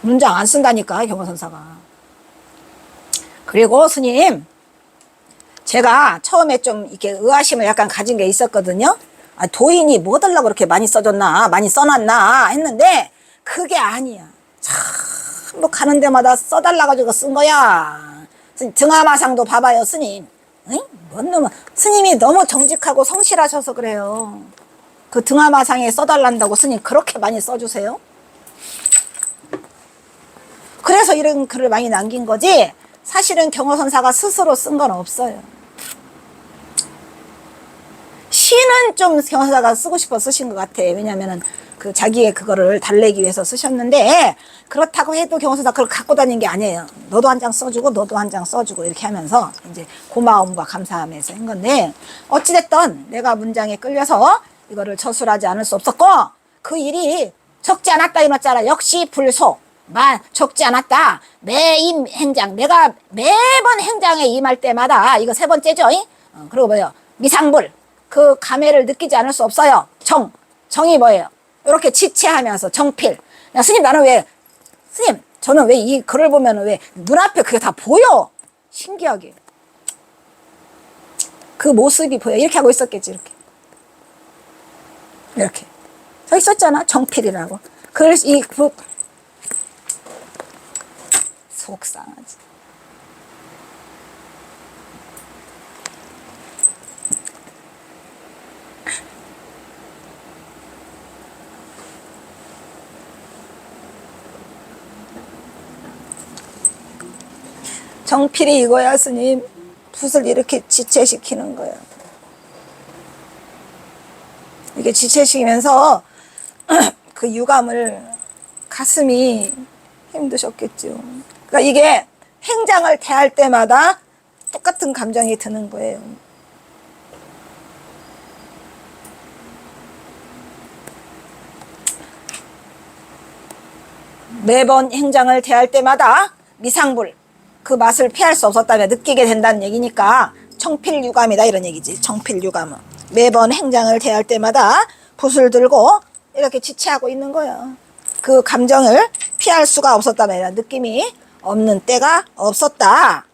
문장 안 쓴다니까 경어선사가. 그리고 스님 제가 처음에 좀 이렇게 의아심을 약간 가진 게 있었거든요. 도인이 뭐 달라고 그렇게 많이 써줬나 많이 써놨나 했는데 그게 아니야. 뭐 가는 데마다 써달라가지고 쓴 거야. 등하마상도 봐봐요 스님. 응? 뭔 놈아. 스님이 너무 정직하고 성실하셔서 그래요. 그 등하마상에 써달란다고 스님 그렇게 많이 써주세요. 그래서 이런 글을 많이 남긴 거지 사실은 경어선사가 스스로 쓴 건 없어요. 시는 좀 경어선사가 쓰고 싶어 쓰신 것 같아. 왜냐면은 그 자기의 그거를 달래기 위해서 쓰셨는데 그렇다고 해도 경호선사 그걸 갖고 다닌 게 아니에요. 너도 한 장 써주고 너도 한 장 써주고 이렇게 하면서 이제 고마움과 감사함에서 한 건데 어찌됐든 내가 문장에 끌려서 이거를 저술하지 않을 수 없었고 그 일이 적지 않았다 이랬잖아. 역시 불소 적지 않았다. 매임 행장 내가 매번 행장에 임할 때마다 이거 세 번째죠. 그리고 뭐예요? 미상불 그 감회를 느끼지 않을 수 없어요. 정이 뭐예요? 이렇게 지체하면서 정필. 야, 스님, 나는 왜, 스님, 저는 왜 이 글을 보면 왜 눈앞에 그게 다 보여? 신기하게. 그 모습이 보여. 이렇게 하고 있었겠지, 이렇게. 이렇게. 저기 썼잖아, 정필이라고. 속상하지. 정필이 이거야 스님. 붓을 이렇게 지체시키는 거야. 이렇게 지체시키면서 그 유감을 가슴이 힘드셨겠죠. 그러니까 이게 행장을 대할 때마다 똑같은 감정이 드는 거예요. 매번 행장을 대할 때마다 미상불 그 맛을 피할 수 없었다며 느끼게 된다는 얘기니까 청필유감이다 이런 얘기지. 청필유감은 매번 행장을 대할 때마다 붓을 들고 이렇게 지체하고 있는 거야. 그 감정을 피할 수가 없었다며 느낌이 없는 때가 없었다.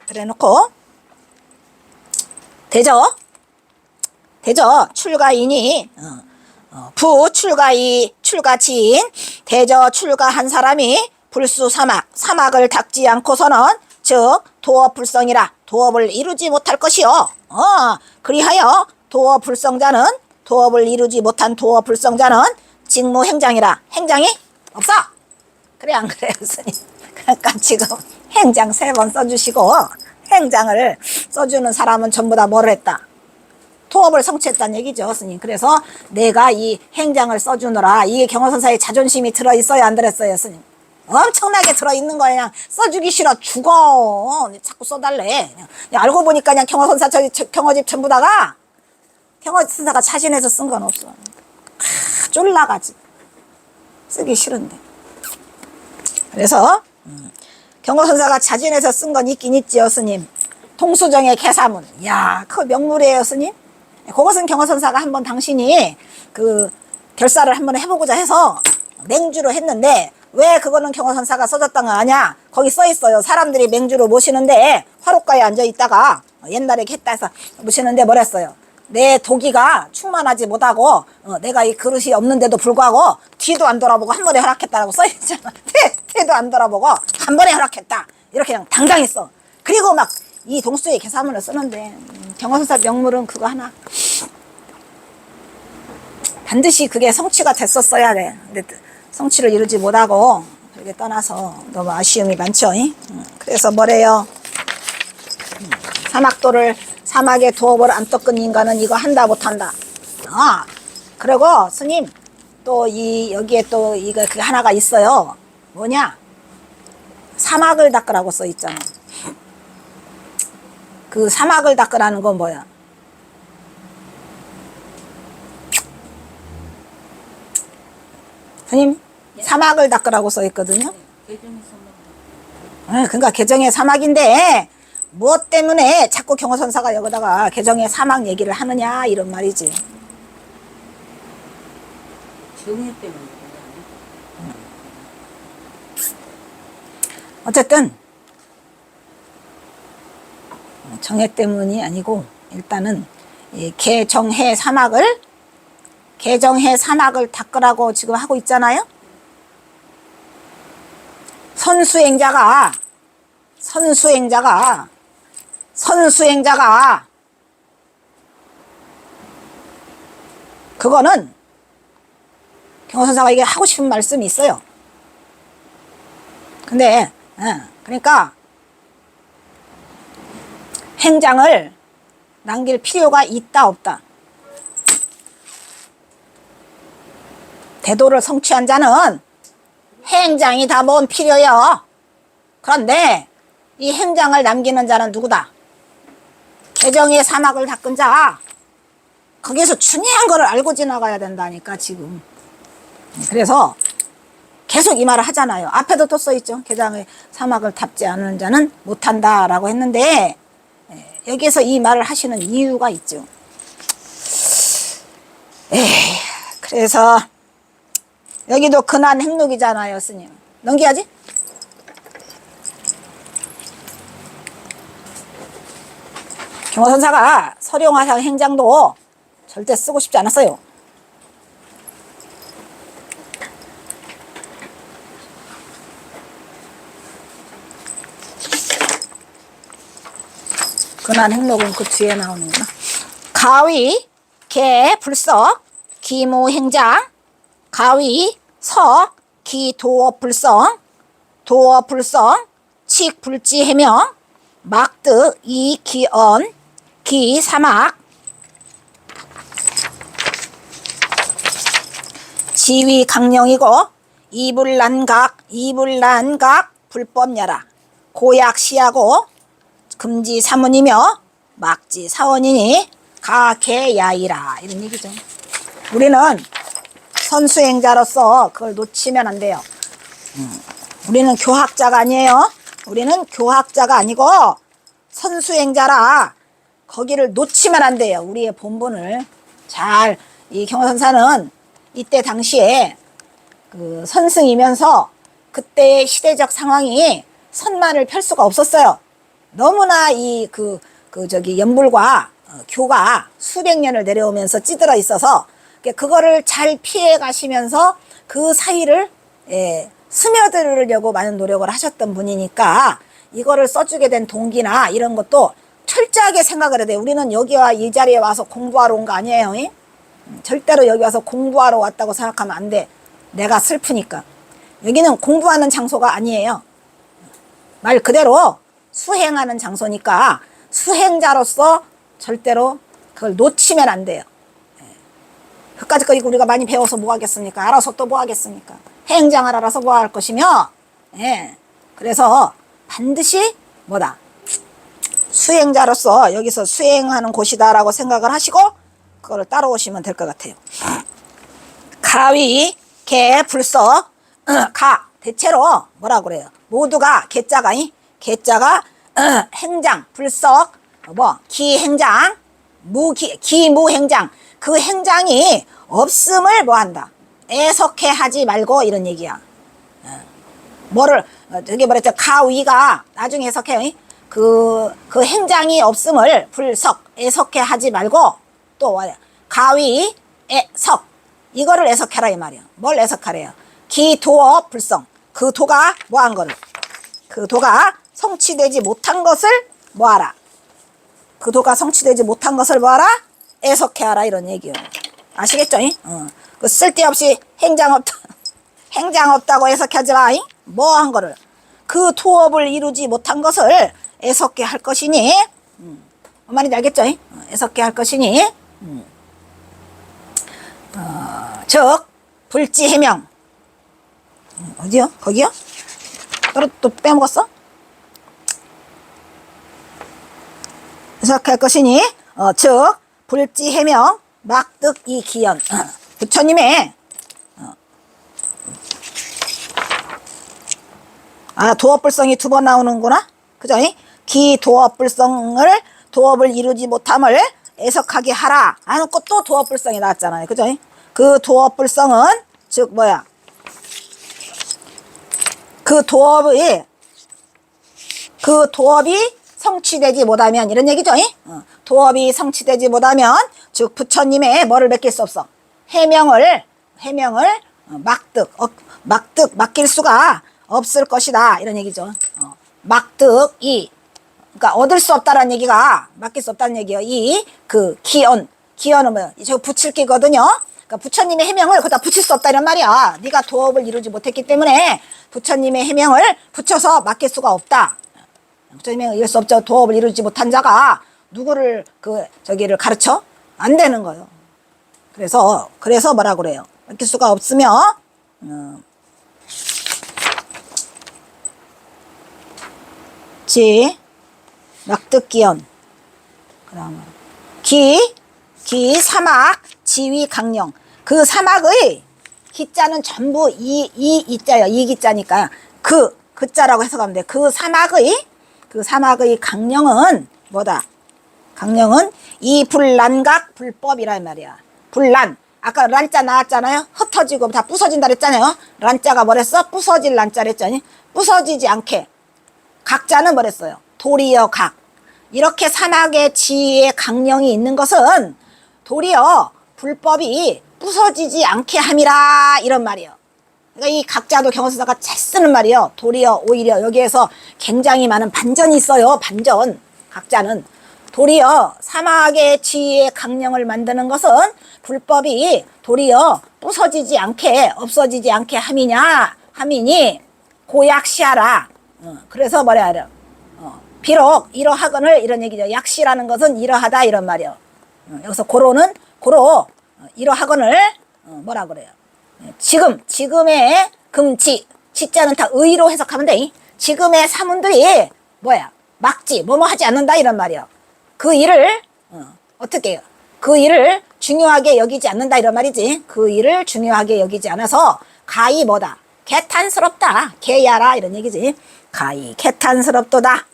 그래 놓고 대저 출가인이 부 출가이 출가지인 대저 출가한 사람이 불수 사막을 닦지 않고서는 즉 도업불성이라 도업을 이루지 못할 것이요. 그리하여 도업을 이루지 못한 도업불성자는 직무행장이라 행장이 없어. 그래 안 그래요 스님? 그러니까 지금 행장 3번 써주시고 행장을 써주는 사람은 전부 다 뭐를 했다? 도업을 성취했다는 얘기죠, 스님. 그래서 내가 이 행장을 써주느라 이게 경허선사의 자존심이 들어있어야 안 들었어요, 스님. 엄청나게 들어있는 거야. 그냥 써주기 싫어 죽어. 자꾸 써달래. 그냥 알고 보니까 그냥 경허선사 경허집 전부 다가 경허선사가 자신해서 쓴 건 없어. 쫄라가지. 쓰기 싫은데. 그래서 경허선사가 자진해서 쓴 건 있긴 있지요, 스님. 통수정의 개사문. 야, 그 명물이에요, 스님. 그것은 경허선사가 한번 당신이 그 결사를 한번 해보고자 해서 맹주로 했는데 왜 그거는 경허선사가 써줬던 거 아냐? 거기 써 있어요. 사람들이 맹주로 모시는데 화롯가에 앉아 있다가 옛날에 했다 해서 모시는데 뭐랬어요? 내 도기가 충만하지 못하고 내가 이 그릇이 없는데도 불구하고 뒤도 안 돌아보고 한 번에 허락했다라고 써 있잖아. 뒤도 안 돌아보고 한 번에 허락했다. 이렇게 그냥 당당히 써. 그리고 막 이 동수의 개사문을 쓰는데 경허선사 명물은 그거 하나. 반드시 그게 성취가 됐었어야 돼. 근데 성취를 이루지 못하고 그렇게 떠나서 너무 아쉬움이 많죠. 그래서 뭐래요? 사막의 도업을 안 닦은 인간은 이거 한다 못한다. 그리고 스님 또 여기에 또 이거 그 하나가 있어요. 뭐냐? 사막을 닦으라고 써 있잖아. 그 사막을 닦으라는 건 뭐야? 스님, 사막을 닦으라고 써 있거든요. 그러니까 개정의 사막인데 무엇 때문에 자꾸 경허선사가 여기다가 개정의 사막 얘기를 하느냐 이런 말이지. 정의 때문에. 어쨌든 정해 때문이 아니고 일단은 이 개정해 사막을 닦으라고 지금 하고 있잖아요. 선수행자가 그거는 경허선사가 이게 하고 싶은 말씀이 있어요. 근데 그러니까 행장을 남길 필요가 있다 없다. 대도를 성취한 자는 행장이 다 뭔 필요요. 그런데 이 행장을 남기는 자는 누구다? 개정의 사막을 닦은 자. 거기에서 중요한 거를 알고 지나가야 된다니까 지금. 그래서 계속 이 말을 하잖아요. 앞에도 또 써있죠. 개정의 사막을 닦지 않은 자는 못한다 라고 했는데 여기에서 이 말을 하시는 이유가 있죠. 그래서 여기도 근한 행록이잖아요, 스님. 넘겨야지. 경허선사가 서령화상 행장도 절대 쓰고 싶지 않았어요. 근한 행록은 그 뒤에 나오는구나. 가위, 개, 불석, 기모 행장, 가위, 석, 기, 도업, 불성, 칙, 불지, 해명, 막득, 이, 기언, 기, 사막, 지위, 강령이고, 이불난각, 불법야라, 고약, 시하고, 금지, 사문이며, 막지, 사원이니, 가계야이라. 이런 얘기죠. 우리는 선수행자로서 그걸 놓치면 안 돼요. 우리는 교학자가 아니에요. 우리는 교학자가 아니고 선수행자라 거기를 놓치면 안 돼요. 우리의 본분을 잘. 이 경허선사는 이때 당시에 그 선승이면서 그때의 시대적 상황이 선만을 펼 수가 없었어요. 너무나 연불과 교가 수백 년을 내려오면서 찌들어 있어서 그거를 잘 피해 가시면서 그 사이를 스며들으려고 많은 노력을 하셨던 분이니까 이거를 써주게 된 동기나 이런 것도 철저하게 생각을 해야 돼요. 우리는 여기와 이 자리에 와서 공부하러 온 거 아니에요. 절대로 여기 와서 공부하러 왔다고 생각하면 안 돼. 내가 슬프니까. 여기는 공부하는 장소가 아니에요. 말 그대로 수행하는 장소니까 수행자로서 절대로 그걸 놓치면 안 돼요. 그까짓 거 우리가 많이 배워서 뭐 하겠습니까? 알아서 또 뭐 하겠습니까? 행장을 알아서 뭐 할 것이며, 예. 그래서 반드시 뭐다? 수행자로서 여기서 수행하는 곳이다라고 생각을 하시고 그거를 따라오시면 될 것 같아요. 가위, 개, 불석, 가. 대체로 뭐라고 그래요? 모두가 개자가 행장, 불석, 뭐 기행장, 기무행장. 그 행장이 없음을 뭐 한다? 애석해 하지 말고 이런 얘기야. 뭐를 저기 뭐랬죠? 가위가 나중에 해석해요. 그 행장이 없음을 불석 애석해 하지 말고 또 뭐야? 가위 애석 이거를 애석해라 이 말이야. 뭘 애석하래요? 기도어 불성 그 도가 뭐한 거를 그 도가 성취되지 못한 것을 뭐하라? 그 도가 성취되지 못한 것을 뭐하라? 애석해하라 이런 얘기예요. 아시겠죠? 그 쓸데없이 행장 없다고 애석하지 마. 뭐 한 거를 그 도업을 이루지 못한 것을 애석해 할 것이니 뭔 말인지 알겠죠? 애석해 할 것이니 즉 불지해명 어디요? 거기요? 또 빼먹었어? 애석해 할 것이니 즉 불지해명 막득이 기연 부처님의 도업불성이 두 번 나오는구나. 그죠? 기도업불성을 도업을 이루지 못함을 애석하게 하라 하는 것도 도업불성이 나왔잖아요. 그죠? 그 도업불성은 즉 뭐야? 그 도업이 성취되지 못하면 이런 얘기죠. 도업이 성취되지 못하면 즉 부처님의 뭐를 맡길 수 없어? 해명을 맡길 수가 없을 것이다 이런 얘기죠. 막득이 그러니까 얻을 수 없다라는 얘기가 맡길 수 없다는 얘기예요. 그 기언은 뭐야? 저 붙일 기거든요. 그러니까 부처님의 해명을 거기다 붙일 수 없다 이런 말이야. 네가 도업을 이루지 못했기 때문에 부처님의 해명을 붙여서 맡길 수가 없다. 부처님의 이룰 수 없죠. 도업을 이루지 못한 자가 누구를 저기를 가르쳐? 안 되는 거예요. 그래서 뭐라고 그래요? 맡길 수가 없으며 막득기연 그다음 기 사막 지위 강령 그 사막의 기자는 전부 이자예요. 이기자니까 그 자라고 해석하면 돼. 그 사막의 강령은 뭐다? 강령은 이 불란각 불법이란 말이야. 불란 아까 란자 나왔잖아요. 흩어지고 다 부서진다 그랬잖아요. 란자가 뭐랬어? 부서질 란자 그랬잖니. 부서지지 않게 각자는 뭐랬어요? 도리어 각. 이렇게 사막의 지위에 강령이 있는 것은 도리어 불법이 부서지지 않게 함이라 이런 말이에요. 그러니까 이 각자도 경어서다가 잘 쓰는 말이에요. 도리어 오히려 여기에서 굉장히 많은 반전이 있어요. 반전. 각자는 도리어 사막의 지위에 강령을 만드는 것은 불법이 도리어 부서지지 않게 없어지지 않게 함이니 고약시하라. 그래서 뭐라 하려? 비록 이러하거늘 이런 얘기죠. 약시라는 것은 이러하다 이런 말이요. 여기서 고로 이러하거늘 뭐라 그래요? 지금의 금지 지자는 다 의로 해석하면 돼. 지금의 사문들이 뭐야? 막지 뭐뭐 하지 않는다 이런 말이요. 그 일을 어떻게 해요? 그 일을 중요하게 여기지 않는다 이런 말이지. 그 일을 중요하게 여기지 않아서 가히 뭐다? 개탄스럽다. 개야라 이런 얘기지. 가히 개탄스럽도다.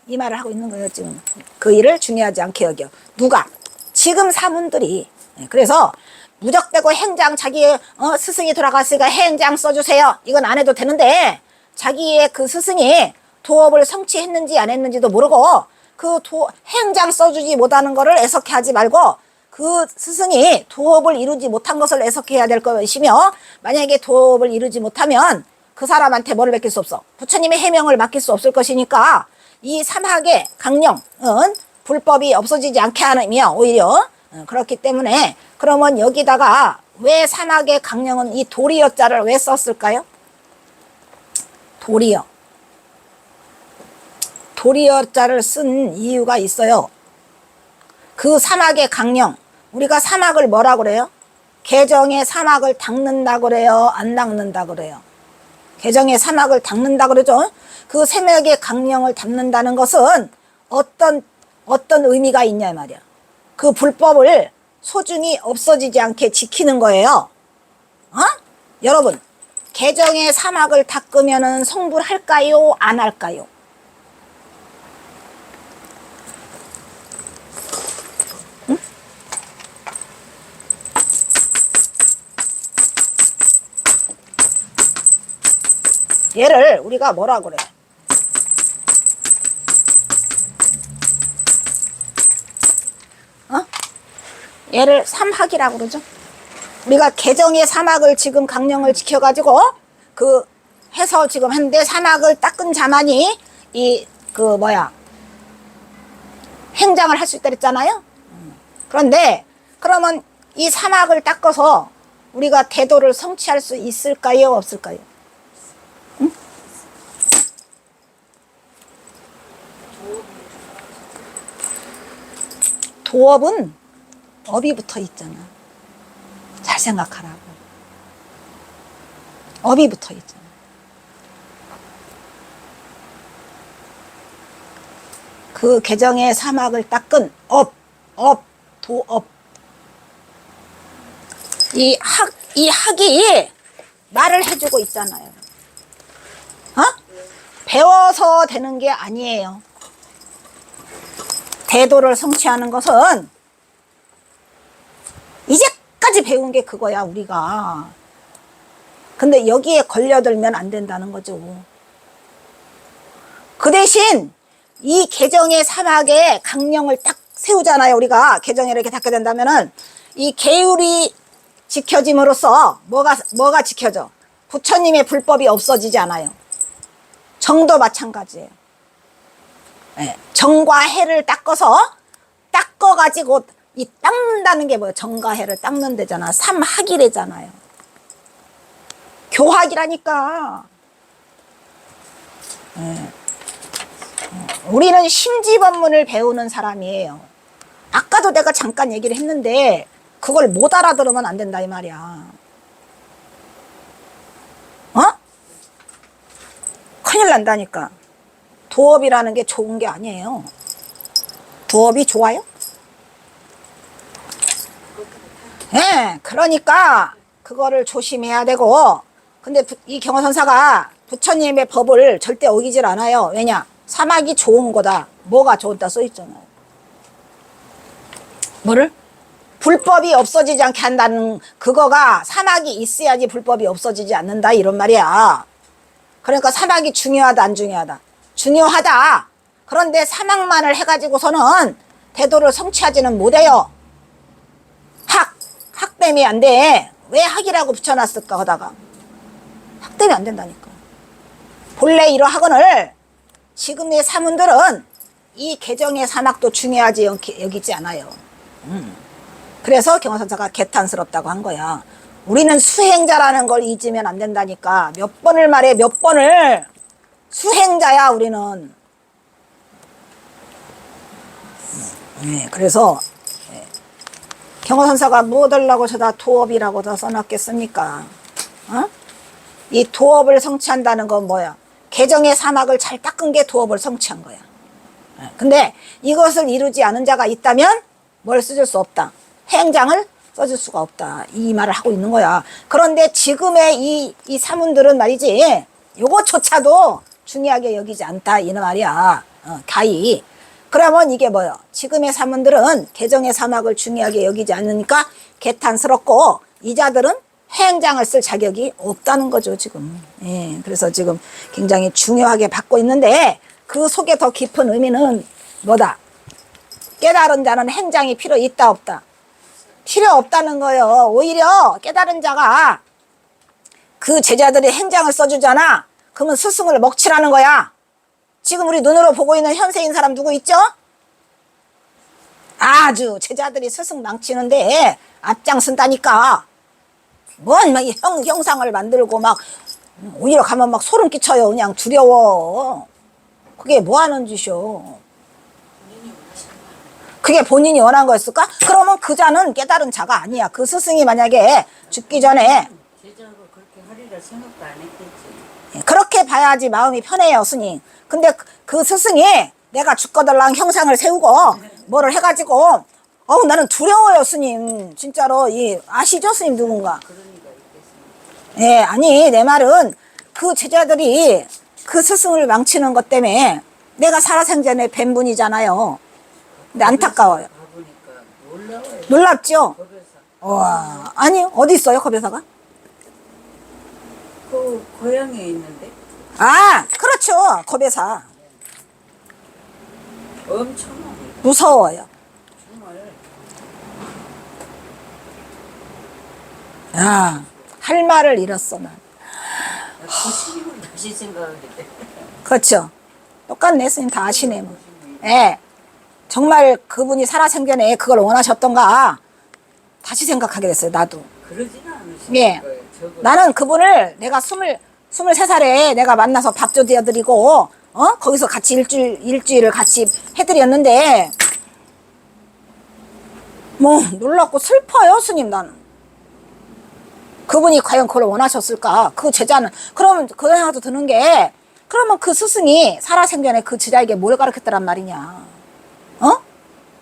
이 말을 하고 있는 거예요 지금. 그 일을 중요하지 않게 여겨. 누가? 지금 사문들이. 그래서 무적되고 행장 자기의 스승이 돌아갔으니까 행장 써주세요. 이건 안 해도 되는데 자기의 그 스승이 도업을 성취했는지 안 했는지도 모르고 그 행장 써주지 못하는 거를 애석해하지 말고 그 스승이 도업을 이루지 못한 것을 애석해야 될 것이며 만약에 도업을 이루지 못하면 그 사람한테 뭐를 맡길 수 없어? 부처님의 해명을 맡길 수 없을 것이니까 이 사막의 강령은 불법이 없어지지 않게 하며 오히려 그렇기 때문에 그러면 여기다가 왜 사막의 강령은 이 도리어자를 왜 썼을까요? 도리어자를 쓴 이유가 있어요. 그 사막의 강령, 우리가 사막을 뭐라 그래요? 개정의 사막을 닦는다 그래요? 안 닦는다 그래요? 개정의 사막을 닦는다 그러죠. 그 세력의 강령을 닦는다는 것은 어떤 의미가 있냐 말이야. 그 불법을 소중히 없어지지 않게 지키는 거예요. 어? 여러분, 개정의 사막을 닦으면 성불할까요? 안 할까요? 응? 얘를 우리가 뭐라 그래? 얘를 삼학이라고 그러죠. 우리가 개정의 사막을 지금 강령을 지켜가지고 그 해서 지금 했는데 사막을 닦은 자만이 행장을 할 수 있다 그랬잖아요. 그런데 그러면 이 사막을 닦아서 우리가 대도를 성취할 수 있을까요? 없을까요? 응? 도업은 업이 붙어 있잖아. 잘 생각하라고. 업이 붙어 있잖아. 그 개정의 사막을 닦은 도업. 이 학이 말을 해주고 있잖아요. 배워서 되는 게 아니에요. 대도를 성취하는 것은 이제까지 배운 게 그거야, 우리가. 근데 여기에 걸려들면 안 된다는 거죠. 그 대신 이 개정의 사막에 강령을 딱 세우잖아요. 우리가 개정에 이렇게 닦게 된다면은 이 계율이 지켜짐으로써 뭐가 지켜져? 부처님의 불법이 없어지지 않아요. 정도 마찬가지예요. 네. 정과 해를 닦아가지고 이 닦는다는 게 뭐예요? 정과 해를 닦는 데잖아. 삼학이래잖아요. 교학이라니까. 네. 우리는 심지법문을 배우는 사람이에요. 아까도 내가 잠깐 얘기를 했는데 그걸 못 알아들으면 안 된다 이 말이야. 큰일 난다니까. 도업이라는 게 좋은 게 아니에요. 도업이 좋아요? 네, 그러니까 그거를 조심해야 되고, 근데 이 경허선사가 부처님의 법을 절대 어기질 않아요. 왜냐? 사막이 좋은 거다. 뭐가 좋다 써있잖아요. 뭐를? 불법이 없어지지 않게 한다는 그거가 사막이 있어야지 불법이 없어지지 않는다 이런 말이야. 그러니까 사막이 중요하다 안 중요하다? 중요하다. 그런데 사막만을 해가지고서는 대도를 성취하지는 못해요. 학 때문에 안 돼. 왜 학이라고 붙여놨을까 하다가 학 때문에 안 된다니까. 본래 이러학원을 지금의 사문들은 이 개정의 사막도 중요하지 여기지 않아요. 그래서 경허선사가 개탄스럽다고 한 거야. 우리는 수행자라는 걸 잊으면 안 된다니까. 몇 번을 말해, 몇 번을. 수행자야 우리는. 네, 그래서 경허선사가 뭐 하려고 저다 도업이라고 다 써놨겠습니까? 이 도업을 성취한다는 건 뭐야? 개정의 사막을 잘 닦은 게 도업을 성취한 거야. 근데 이것을 이루지 않은 자가 있다면 뭘 써줄 수 없다. 행장을 써줄 수가 없다. 이 말을 하고 있는 거야. 그런데 지금의 이 사문들은 말이지, 요것조차도 중요하게 여기지 않다. 이 말이야. 가히. 그러면 이게 뭐야? 지금의 사문들은 개정의 사막을 중요하게 여기지 않으니까 개탄스럽고, 이 자들은 행장을 쓸 자격이 없다는 거죠, 지금. 예, 그래서 지금 굉장히 중요하게 받고 있는데, 그 속에 더 깊은 의미는 뭐다? 깨달은 자는 행장이 필요 있다, 없다? 필요 없다는 거예요. 오히려 깨달은 자가 그 제자들이 행장을 써주잖아. 그러면 스승을 먹칠하는 거야. 지금 우리 눈으로 보고 있는 현세인 사람 누구 있죠? 아주 제자들이 스승 망치는데 앞장선다니까. 뭔 막 형상을 만들고 막 오히려 가면 막 소름 끼쳐요. 그냥 두려워. 그게 뭐 하는 짓이요? 그게 본인이 원한 거였을까? 그러면 그 자는 깨달은 자가 아니야. 그 스승이 만약에 죽기 전에 제자가 그렇게 하리라 생각도 안 했겠지. 그렇게 봐야지 마음이 편해요, 스님. 근데 그 스승이 내가 죽거들랑 형상을 세우고 뭐를 해가지고 나는 두려워요, 스님. 진짜로 아시죠, 스님 누군가? 그러니까 있겠습니다. 예, 아니 내 말은 그 제자들이 그 스승을 망치는 것 때문에 내가 살아생전에 뵌 분이잖아요. 근데 안타까워요. 가보니까 놀라워요. 놀랍죠? 법에서. 와, 아니 어디 있어요, 겁에서가? 그 고향에 있는데 아, 그렇죠, 겁에사. 엄청나게 무서워요. 정말 야, 할 말을 잃었어 난. 부신임을 다시 생각하게 돼. 그렇죠. 똑같네, 스님 다 아시네 뭐. 예, 정말 그분이 살아생전에 그걸 원하셨던가 다시 생각하게 됐어요, 나도. 그러지는 않으시는 예. 거예요. 저거 나는 그분을 내가 23살에 내가 만나서 밥도 되어드리고, 거기서 같이 일주일을 같이 해드렸는데, 뭐, 놀랍고 슬퍼요, 스님, 나는. 그분이 과연 그걸 원하셨을까? 그 제자는. 그러면 그 생각도 드는 게, 그러면 그 스승이 살아생전에 그 제자에게 뭘 가르쳤더란 말이냐.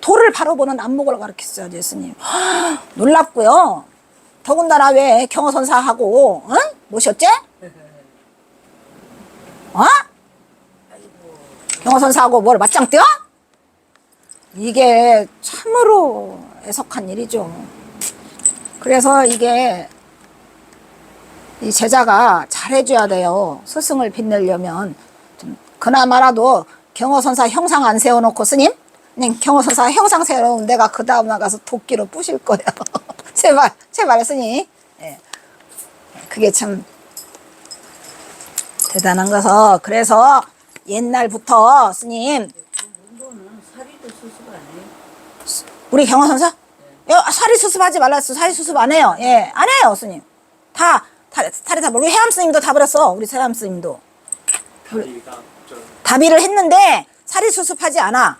도를 바로 보는 안목을 가르쳤어야지, 스님. 놀랍고요. 더군다나 왜 경허선사하고 모셨지? 경허선사하고 뭘 맞짱 뜨어? 이게 참으로 애석한 일이죠. 그래서 이게 이 제자가 잘해줘야 돼요. 스승을 빛내려면 좀 그나마라도 경허선사 형상 안 세워놓고 스님, 그냥 경허선사 형상 세워놓으면 내가 그 다음 나가서 도끼로 부실 거예요. 제발 스님. 예. 그게 참 대단한 거서. 그래서 옛날부터 스님, 그 문도는 사리도 수습 안 해요. 우리 경허선사 사리 수습하지 말라 했어. 사리 수습 안 해요. 예, 안 해요, 스님. 사리 다 우리 해암 스님도 다 버렸어. 우리 해암 스님도 다비를 했는데 사리 수습하지 않아.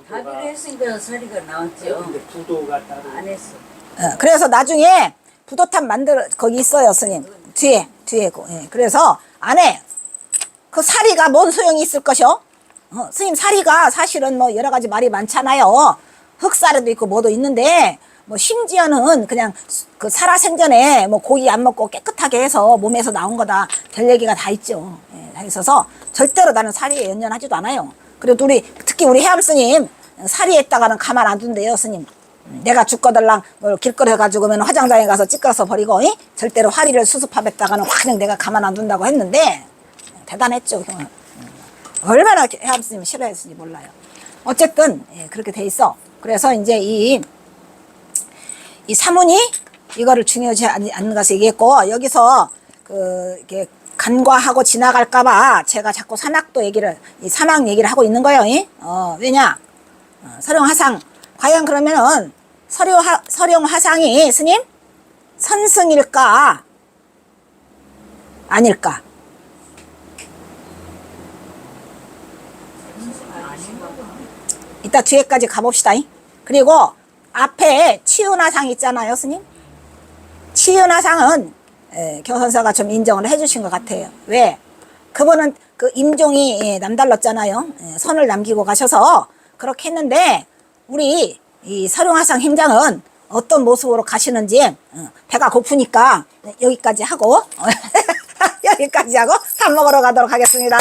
다비를 했으니까 사리가 나왔죠. 근데 부도가 따로 안 했어. 그래서 나중에 부도탑 거기 있어요, 스님. 뒤에고. 예. 그래서 안 해. 그 사리가 뭔 소용이 있을 것이요? 스님, 사리가 사실은 뭐 여러 가지 말이 많잖아요. 흑사리도 있고 뭐도 있는데, 뭐 심지어는 그냥 그 살아생전에 뭐 고기 안 먹고 깨끗하게 해서 몸에서 나온 거다. 될 얘기가 다 있죠. 예, 다 있어서 절대로 나는 사리에 연연하지도 않아요. 그래도 특히 우리 해암 스님, 사리했다가는 가만 안 둔대요, 스님. 내가 죽거들랑 뭘 길거리 가지고 면 화장장에 가서 찌끄러서 버리고, 절대로 화리를 수습하겠다가는 확 내가 가만 안 둔다고 했는데, 대단했죠. 얼마나 해암 스님 싫어했는지 몰라요. 어쨌든 그렇게 돼 있어. 그래서 이제 이 사문이 이거를 중요하지 않는 것을 얘기했고, 여기서 이렇게 간과하고 지나갈까봐 제가 자꾸 사막 얘기를 하고 있는 거예요. 왜냐? 서룡화상. 과연 그러면은 서룡화상이 스님 선승일까? 아닐까? 이따 뒤에까지 가봅시다. 그리고 앞에 치은화상 있잖아요, 스님. 치은화상은 경선사가 좀 인정을 해주신 것 같아요. 왜? 그분은 그 임종이 남달랐잖아요. 선을 남기고 가셔서 그렇게 했는데, 우리 이 서룡화상 행장은 어떤 모습으로 가시는지 배가 고프니까 여기까지 하고 밥 먹으러 가도록 하겠습니다.